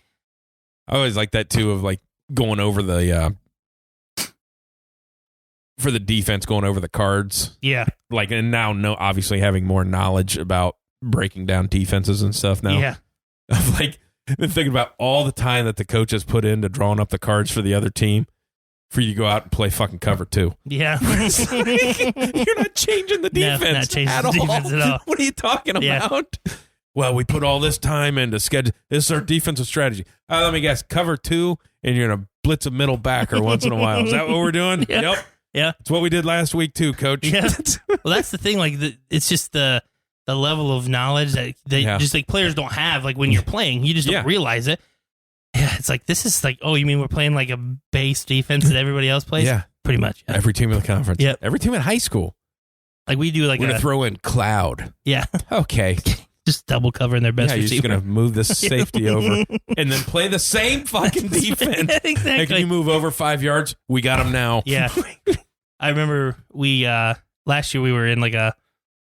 I always like that too of like going over the for the defense, going over the cards. Yeah. Like, and now obviously having more knowledge about breaking down defenses and stuff now. Yeah. I'm like, been thinking about all the time that the coach has put into drawing up the cards for the other team for you to go out and play fucking cover 2. Yeah. You're not changing the defense, not changing the defense at all. What are you talking about? Well, we put all this time into schedule. This is our defensive strategy. Let me guess, cover 2, and you're going to blitz a middle backer once in a while. Is that what we're doing? Yeah. Yep. Yeah. It's what we did last week too, coach. Yeah. Well, that's the thing. Like, it's just the level of knowledge that just like players don't have. Like when you're playing, you just don't realize it. Yeah, it's like this is like, oh, you mean we're playing like a base defense that everybody else plays? Yeah, pretty much. Yeah. Every team in the conference. Yeah, every team in high school. Like we do. Like we're gonna throw in Cloud. Yeah. Okay. Just double covering their best receiver. You're just gonna move this safety over and then play the same fucking defense. Exactly. And can you move over 5 yards? We got them now. Yeah. I remember we last year we were in like a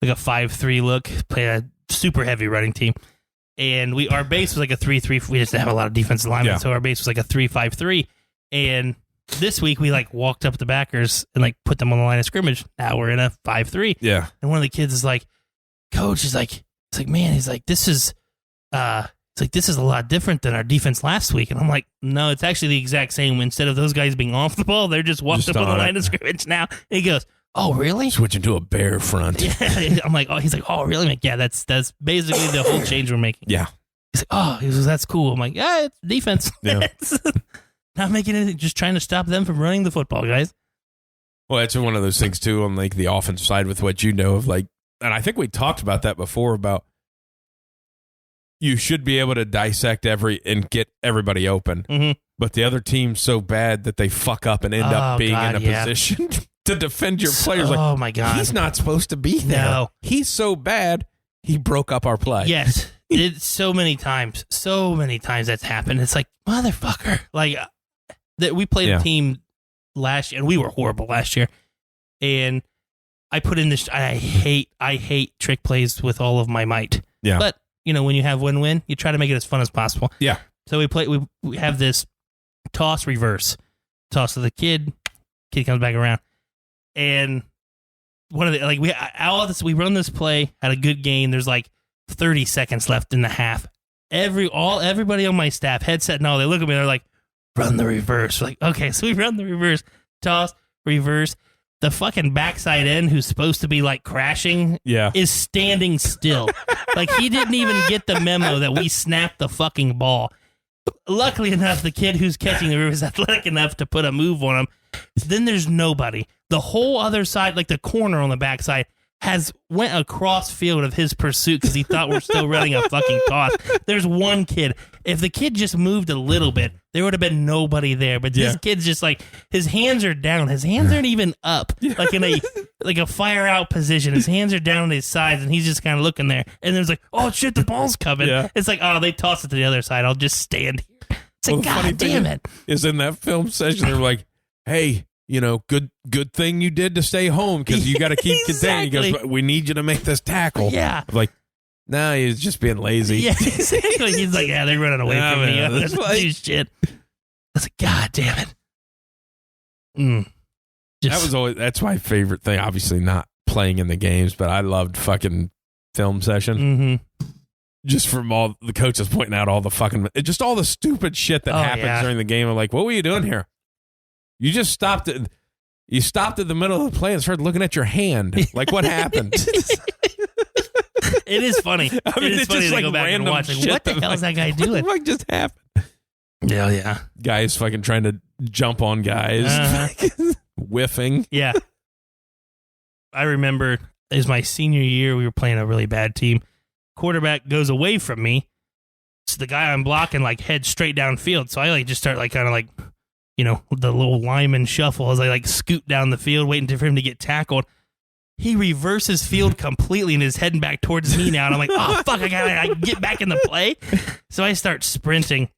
5-3 look, play a super heavy running team. And our base was like a 3-3. We just didn't have a lot of defensive linemen, so our base was like a 3-5-3. And this week we like walked up the backers and like put them on the line of scrimmage. Now we're in a 5-3. Yeah. And one of the kids is like, coach is like, it's like, man, he's like, this is a lot different than our defense last week. And I'm like, no, it's actually the exact same. Instead of those guys being off the ball, they're just walked up on the line of scrimmage now. And he goes, oh, really? Switching to a bear front. Yeah. I'm like, oh, he's like, oh, really? I'm like, yeah, that's basically the whole change we're making. Yeah. He's like, oh, that's cool. I'm like, yeah, it's defense. Yeah. Not making anything, just trying to stop them from running the football, guys. Well, it's one of those things too on like the offensive side with what you know of like and I think we talked about that before, about you should be able to dissect and get everybody open. Mm-hmm. But the other team's so bad that they fuck up and end up being in a position to defend your players. Like, oh my God. He's not supposed to be there. No. He's so bad, he broke up our play. Yes. So many times that's happened. It's like, motherfucker. Like, we played a team last year, and we were horrible last year. And I put in this, I hate trick plays with all of my might. Yeah. But, when you have win-win, you try to make it as fun as possible. Yeah. So we have this toss reverse. Toss to the kid comes back around. And one of the, we run this play, had a good game. There's like 30 seconds left in the half. Everybody on my staff, headset and all, they look at me, they're like, run the reverse. We're like, okay, so we run the reverse, toss, reverse. The fucking backside end, who's supposed to be like crashing, is standing still. Like, he didn't even get the memo that we snapped the fucking ball. Luckily enough, the kid who's catching the river is athletic enough to put a move on him. Then there's nobody. The whole other side, like the corner on the backside, went across field of his pursuit because he thought we're still running a fucking toss. There's one kid. If the kid just moved a little bit, there would have been nobody there. But this kid's just like, his hands are down. His hands aren't even up, like in a fire out position. His hands are down on his sides, and he's just kind of looking there. And there's like, oh shit, the ball's coming. Yeah. It's like, oh, they tossed it to the other side. I'll just stand here. It's like, God damn it. Is in that film session, they're like, hey, good thing you did to stay home because you got to keep containing. He goes, we need you to make this tackle. Yeah. I'm like, no, he's just being lazy. Yeah, exactly. He's like, they're running away from me. That's do shit. I was like, God damn it. That's my favorite thing. Obviously not playing in the games, but I loved fucking film session. Mm-hmm. Just from all the coaches pointing out all the stupid shit that happens during the game. I'm like, what were you doing here? You just stopped it. You stopped at the middle of the play and started looking at your hand. Like, what happened? It is funny. I mean, it's funny to go back and watch. Like, what the hell is that guy doing? What just happened? Yeah. Guys fucking trying to jump on guys. Whiffing. Yeah. I remember it was my senior year. We were playing a really bad team. Quarterback goes away from me. So the guy I'm blocking, like, heads straight downfield. So I just start kind of the little lineman shuffle as I scoot down the field, waiting for him to get tackled. He reverses field completely and is heading back towards me now. And I'm like, oh, fuck, I gotta get back in the play. So I start sprinting,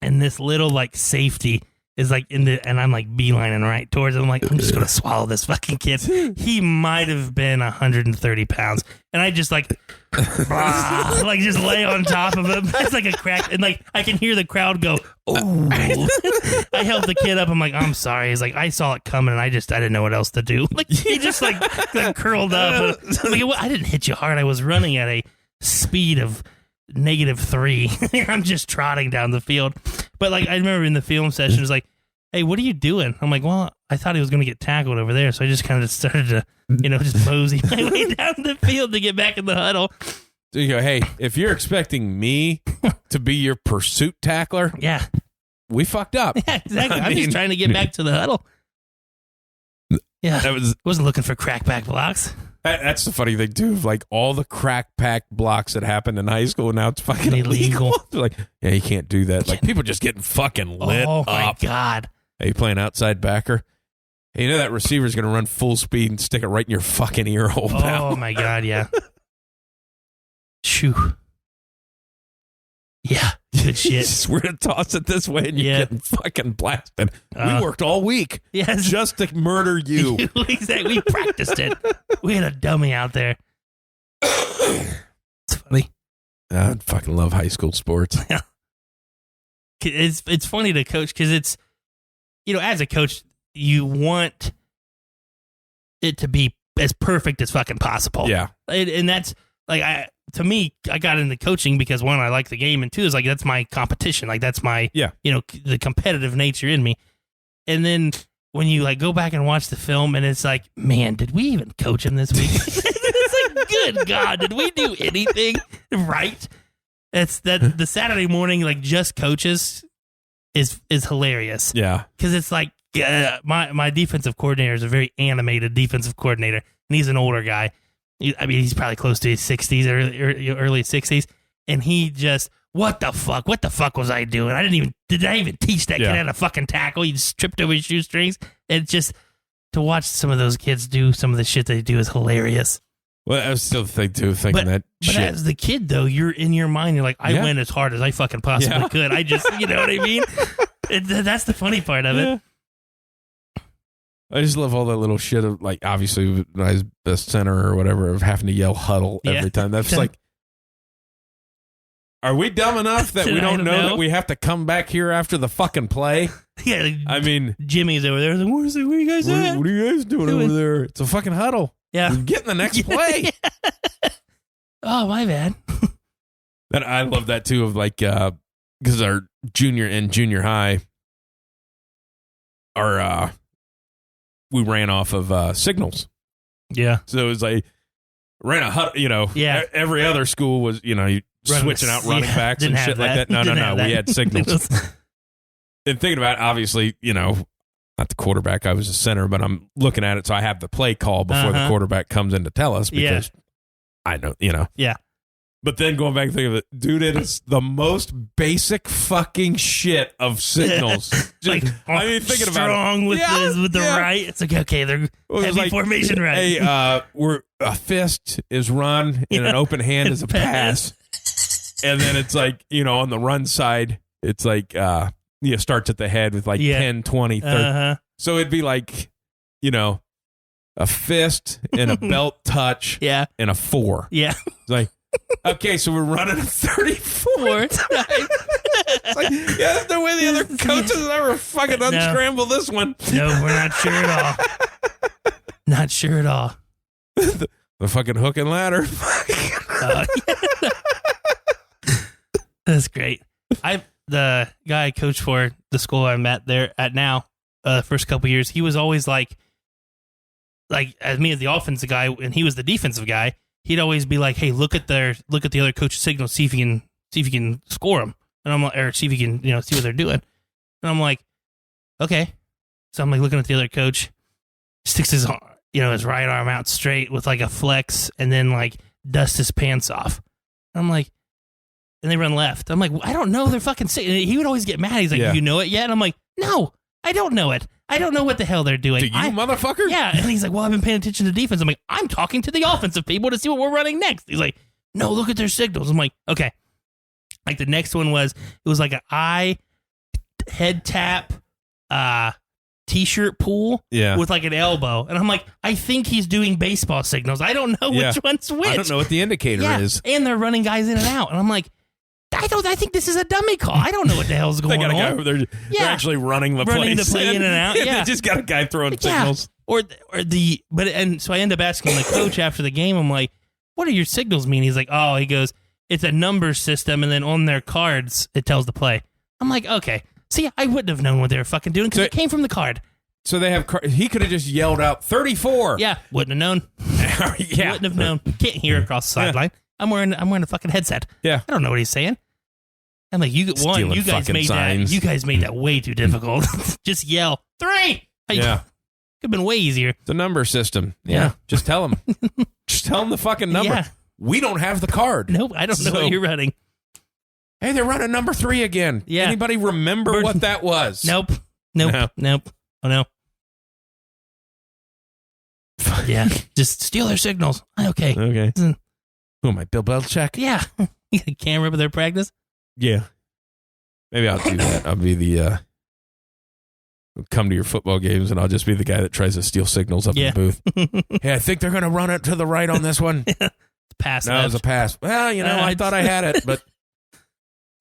and this little safety is and I'm beelining right towards him. I'm like, I'm just gonna swallow this fucking kid. He might have been 130 pounds, and I just just lay on top of him. It's like a crack, and I can hear the crowd go, oh. I helped the kid up. I'm like, I'm sorry. He's like, I saw it coming, and I didn't know what else to do. He just curled up. I'm like, I didn't hit you hard. I was running at a speed of -3. I'm just trotting down the field. But I remember in the film session, it was like, hey, what are you doing? I'm like, well, I thought he was going to get tackled over there. So I just kind of started to, just mosey my way down the field to get back in the huddle. So you go, hey, if you're expecting me to be your pursuit tackler, yeah, we fucked up. Yeah, exactly. I'm just trying to get back to the huddle. Yeah, wasn't looking for crackback blocks. That's the funny thing, too. All the crack-pack blocks that happened in high school, now it's fucking illegal. They're like, yeah, you can't do that. People just getting fucking lit up. Oh, my God. Hey, you playing outside backer? Hey, that receiver's going to run full speed and stick it right in your fucking ear hole, pal. Oh, my God, yeah. Shoo. Yeah, good shit. We're going to toss it this way, and you're getting fucking blasted. We worked all week just to murder you. Exactly. We practiced it. We had a dummy out there. It's funny. I fucking love high school sports. Yeah. It's funny to coach because it's, as a coach, you want it to be as perfect as fucking possible. Yeah. And that's, to me, I got into coaching because, one, I like the game, and two, is that's my competition. That's my, the competitive nature in me. And then when you go back and watch the film, and it's like, man, did we even coach him this week? It's good God, did we do anything right? It's that the Saturday morning, just coaches is hilarious. Yeah. Because it's my defensive coordinator is a very animated defensive coordinator, and he's an older guy. I mean, he's probably close to his 60s, early 60s. And he just, what the fuck? What the fuck was I doing? Did I even teach that kid how to fucking tackle? He just tripped over his shoestrings. And just to watch some of those kids do some of the shit they do is hilarious. Well, I was still thinking that shit. But as the kid, though, you're in your mind, you're like, I went as hard as I fucking possibly could. I just, you know what I mean? That's the funny part of it. I just love all that little shit of, like, obviously, when I was best center or whatever, of having to yell huddle every time. That's like, are we dumb enough that we don't know that we have to come back here after the fucking play? Yeah. Like, I mean, Jimmy's over there. Like, where are you guys at? What are you guys doing over there? It's a fucking huddle. Yeah. Get in the next play. Oh, my bad. And I love that too, of like, because our junior and junior high we ran off of signals. Yeah. So it was like, ran a huddle, every other school was, switching out running backs and shit like that. No. We had signals. And thinking about it, obviously, not the quarterback, I was a center, but I'm looking at it, so I have the play call before the quarterback comes in to tell us, because I know, Yeah. But then going back and thinking of it, dude, it is the most basic fucking shit of signals. Just, like, thinking about it. With the right. It's like, okay, they're heavy formation right. Hey, a fist is run and an open hand is a pass. And then it's like, on the run side, it's like, starts at the head with like 10, 20, 30. So it'd be like, a fist and a belt touch and a 4. Yeah. It's like, okay, so we're running a 34. It's like, there's no way the other coaches ever fucking unscramble this one. No, we're not sure at all. Not sure at all. The fucking hook and ladder. That's great. The guy I coached for the school I'm at there at now, first couple years, he was always like as me as the offensive guy, and he was the defensive guy. He'd always be like, "Hey, look at the other coach's signal, see if you can score them," and I'm like, or see if you can see what they're doing. And I'm like, okay. So I'm like looking at the other coach, sticks his his right arm out straight with like a flex, and then like dusts his pants off. And I'm like. And they run left. I'm like, I don't know. They're fucking sick. And he would always get mad. He's like, you know it yet? And I'm like, no, I don't know it. I don't know what the hell they're doing. Do you, motherfucker? Yeah. And he's like, well, I've been paying attention to defense. I'm like, I'm talking to the offensive people to see what we're running next. He's like, no, look at their signals. I'm like, okay. Like the next one was, it was like an eye, head tap, t-shirt pull with like an elbow. And I'm like, I think he's doing baseball signals. I don't know which one's which. I don't know what the indicator is. And they're running guys in and out. And I'm like, I think this is a dummy call. I don't know what the hell's going on. They got a guy over there. They're actually running the play in and out. Yeah. They just got a guy throwing signals. So I end up asking the coach after the game. I'm like, what do your signals mean? He's like, he goes, it's a number system, and then on their cards it tells the play. I'm like, okay. See, I wouldn't have known what they were fucking doing because it came from the card. So they have. He could have just yelled out 34. Yeah, wouldn't have known. Wouldn't have known. Can't hear across the sideline. I'm wearing a fucking headset. Yeah. I don't know what he's saying. I'm like, you guys made that way too difficult. Just yell 3. Could have been way easier. It's a number system. Yeah. Just tell them. Just tell them the fucking number. Yeah. We don't have the card. Nope. I don't know what you're running. Hey, they're running number 3 again. Yeah. Anybody remember what that was? Nope. Oh no. Yeah. Just steal their signals. Okay. Who am I, Bill Belichick? Yeah. You got a camera for their practice? Yeah. Maybe I'll do that. I'll be the come to your football games, and I'll just be the guy that tries to steal signals up in the booth. Hey, I think they're going to run it to the right on this one. Pass. No, it was a pass. Well, I thought I had it, but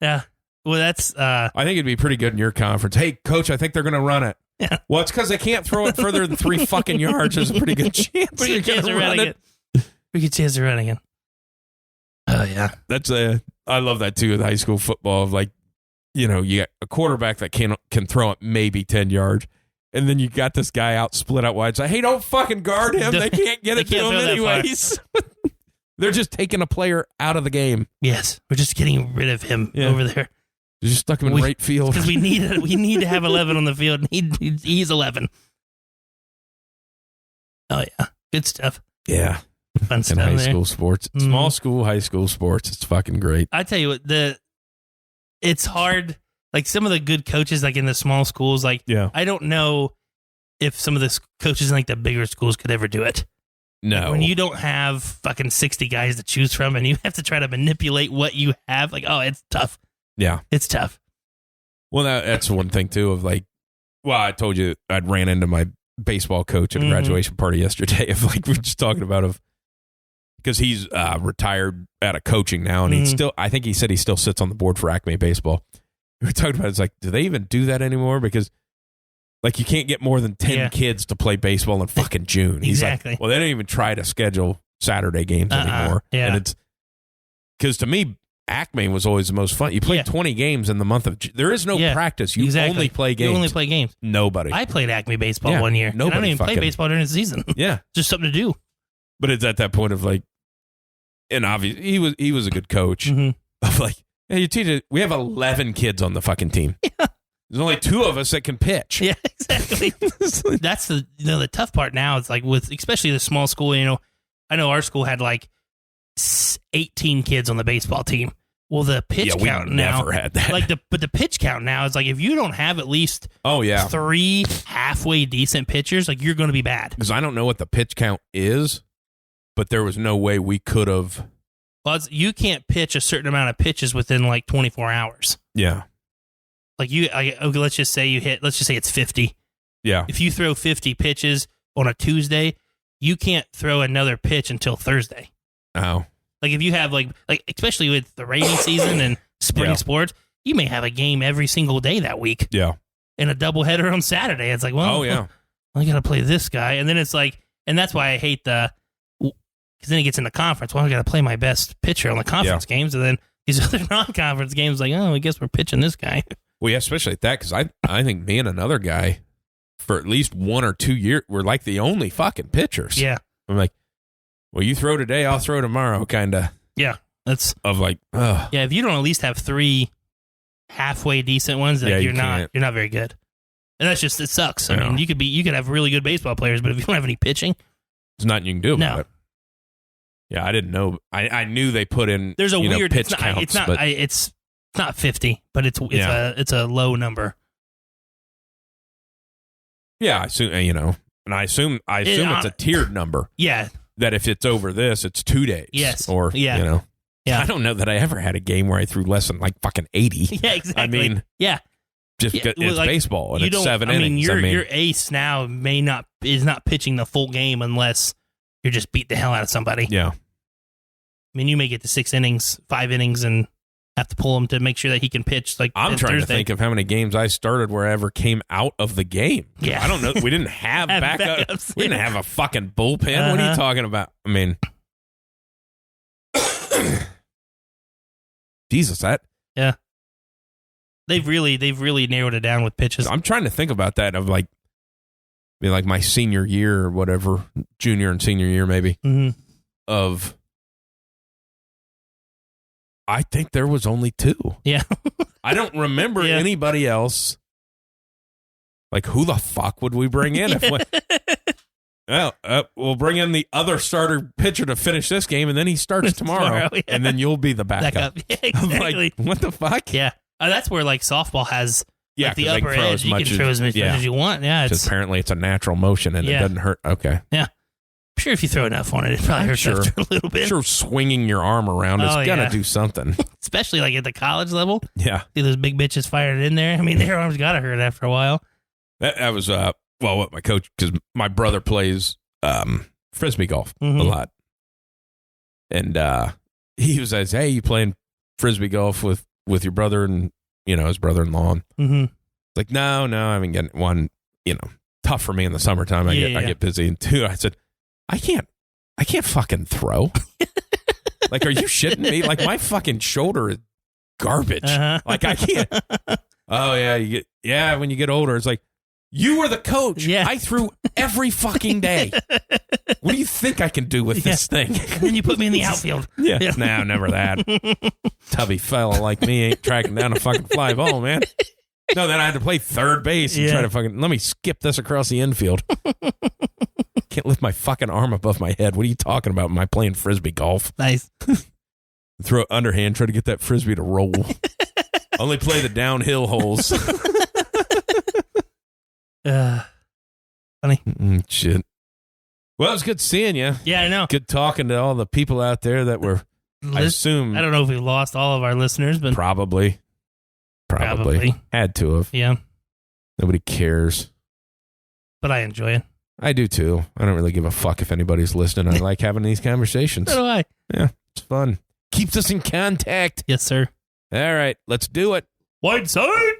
yeah. Well, that's. I think it'd be pretty good in your conference. Hey, coach, I think they're going to run it. Yeah. Well, it's because they can't throw it further than 3 fucking yards. There's a pretty good chance. Pretty good chance of running it. Pretty good chance of running it. Oh yeah, I love that too with high school football. Of like, you got a quarterback that can throw it maybe 10 yards, and then you got this guy out split out wide. So hey, don't fucking guard him. They can't get it to him anyways. They're just taking a player out of the game. Yes, we're just getting rid of him over there. You just stuck him in right field because we need to have 11 on the field. He's 11. Oh yeah, good stuff. Yeah. fun stuff in high there. school sports. Small school, high school sports. It's fucking great. I tell you what, it's hard. Like some of the good coaches, like in the small schools, like I don't know if some of the coaches in like the bigger schools could ever do it. No. Like when you don't have fucking 60 guys to choose from and you have to try to manipulate what you have, like, oh, it's tough. Yeah. It's tough. Well, that's one thing, too, of like, well, I told you I'd ran into my baseball coach at a graduation party yesterday of like, we were just talking about because he's retired out of coaching now, and I think he said he still sits on the board for Acme Baseball. We were talking about it's like, do they even do that anymore? Because like you can't get more than 10 kids to play baseball in fucking June. He's exactly. Like, well, they don't even try to schedule Saturday games anymore. Yeah. And it's because to me, Acme was always the most fun. You play 20 games in the month of June. There is no practice. You only play games. You only play games. Nobody. I played Acme Baseball one year. Nobody. I don't even play baseball during the season. Yeah. Just something to do. But it's at that point of like, and obviously he was a good coach of like, hey, you teach it. We have 11 kids on the fucking team. Yeah. There's only 2 of us that can pitch. Yeah, exactly. That's the tough part now. It's like with especially the small school. I know our school had like 18 kids on the baseball team. Well, the pitch count now, never had that. But the pitch count now is like if you don't have at least 3 halfway decent pitchers, like you're going to be bad. Because I don't know what the pitch count is, but there was no way we could have. Well, you can't pitch a certain amount of pitches within like 24 hours. Yeah. Like let's just say it's 50. Yeah. If you throw 50 pitches on a Tuesday, you can't throw another pitch until Thursday. Oh. Like if you have like especially with the rainy season and spring sports, you may have a game every single day that week. Yeah. And a doubleheader on Saturday. It's like, well, I got to play this guy. And then it's like, and that's why I hate because then it gets in the conference. Well, I got to play my best pitcher on the conference games. And then these other non-conference games, like, oh, I guess we're pitching this guy. Well, yeah, especially at that, because I think me and another guy for at least 1 or 2 years, we're like the only fucking pitchers. Yeah. I'm like, well, you throw today, I'll throw tomorrow, kind of. Yeah. That's of like, yeah, if you don't at least have 3 halfway decent ones, like you're not very good. And that's just, it sucks. I mean, you could have really good baseball players, but if you don't have any pitching, there's nothing you can do about it. Yeah, I didn't know. I knew they put in. There's a weird pitch counts. It's not 50, but it's a low number. Yeah, I assume and I assume it's a tiered number. Yeah, that if it's over this, it's 2 days. Yes, or Yeah, I don't know that I ever had a game where I threw less than like fucking 80. Yeah, exactly. I mean, just it's like, baseball and it's 7 innings. Your ace now is not pitching the full game unless you're just beat the hell out of somebody. Yeah, I mean, you may get to 6 innings, 5 innings, and have to pull him to make sure that he can pitch. Like I'm trying to think of how many games I started where I ever came out of the game. Yeah, I don't know. We didn't have backups. We didn't have a fucking bullpen. What are you talking about? I mean, Jesus, that they've really narrowed it down with pitches. I'm trying to think about that of like my senior year or whatever, junior and senior year maybe of. I think there was only 2. Yeah. I don't remember anybody else. Like, who the fuck would we bring in? We'll bring in the other starter pitcher to finish this game, and then he starts tomorrow, and then you'll be the backup. Yeah, exactly. I'm like, what the fuck? Yeah. That's where, like, softball has the upper edge. You can throw as much as you want. Yeah. Apparently, it's a natural motion, and it doesn't hurt. Okay. Yeah. I'm sure if you throw enough on it, it probably hurts after a little bit. Sure, swinging your arm around is going to do something. Especially like at the college level. Yeah. See those big bitches firing in there? I mean, their arms got to hurt after a while. That was, what my coach, because my brother plays Frisbee golf a lot. And he was like, hey, you playing Frisbee golf with your brother and, his brother-in-law? Like, no, I mean, getting one, tough for me in the summertime. I get busy. And 2, I said, I can't fucking throw. Like, are you shitting me? Like, my fucking shoulder is garbage. Like, I can't. Oh, yeah, when you get older, it's like, you were the coach. Yeah. I threw every fucking day. What do you think I can do with this thing? And then you put me in the outfield. Yeah. No, never that. Tubby fella like me ain't tracking down a fucking fly ball, man. No, then I had to play third base and try to fucking, let me skip this across the infield. Can't lift my fucking arm above my head. What are you talking about? Am I playing frisbee golf? Nice. Throw it underhand, try to get that frisbee to roll. Only play the downhill holes. Funny. Shit. Well, it was good seeing you. Yeah, I know. Good talking to all the people out there that were, I assume. I don't know if we lost all of our listeners, but Probably. Had to have. Yeah. Nobody cares. But I enjoy it. I do too. I don't really give a fuck if anybody's listening. I like having these conversations. So do I. Yeah, it's fun. Keeps us in contact. Yes, sir. All right, let's do it. WideSide.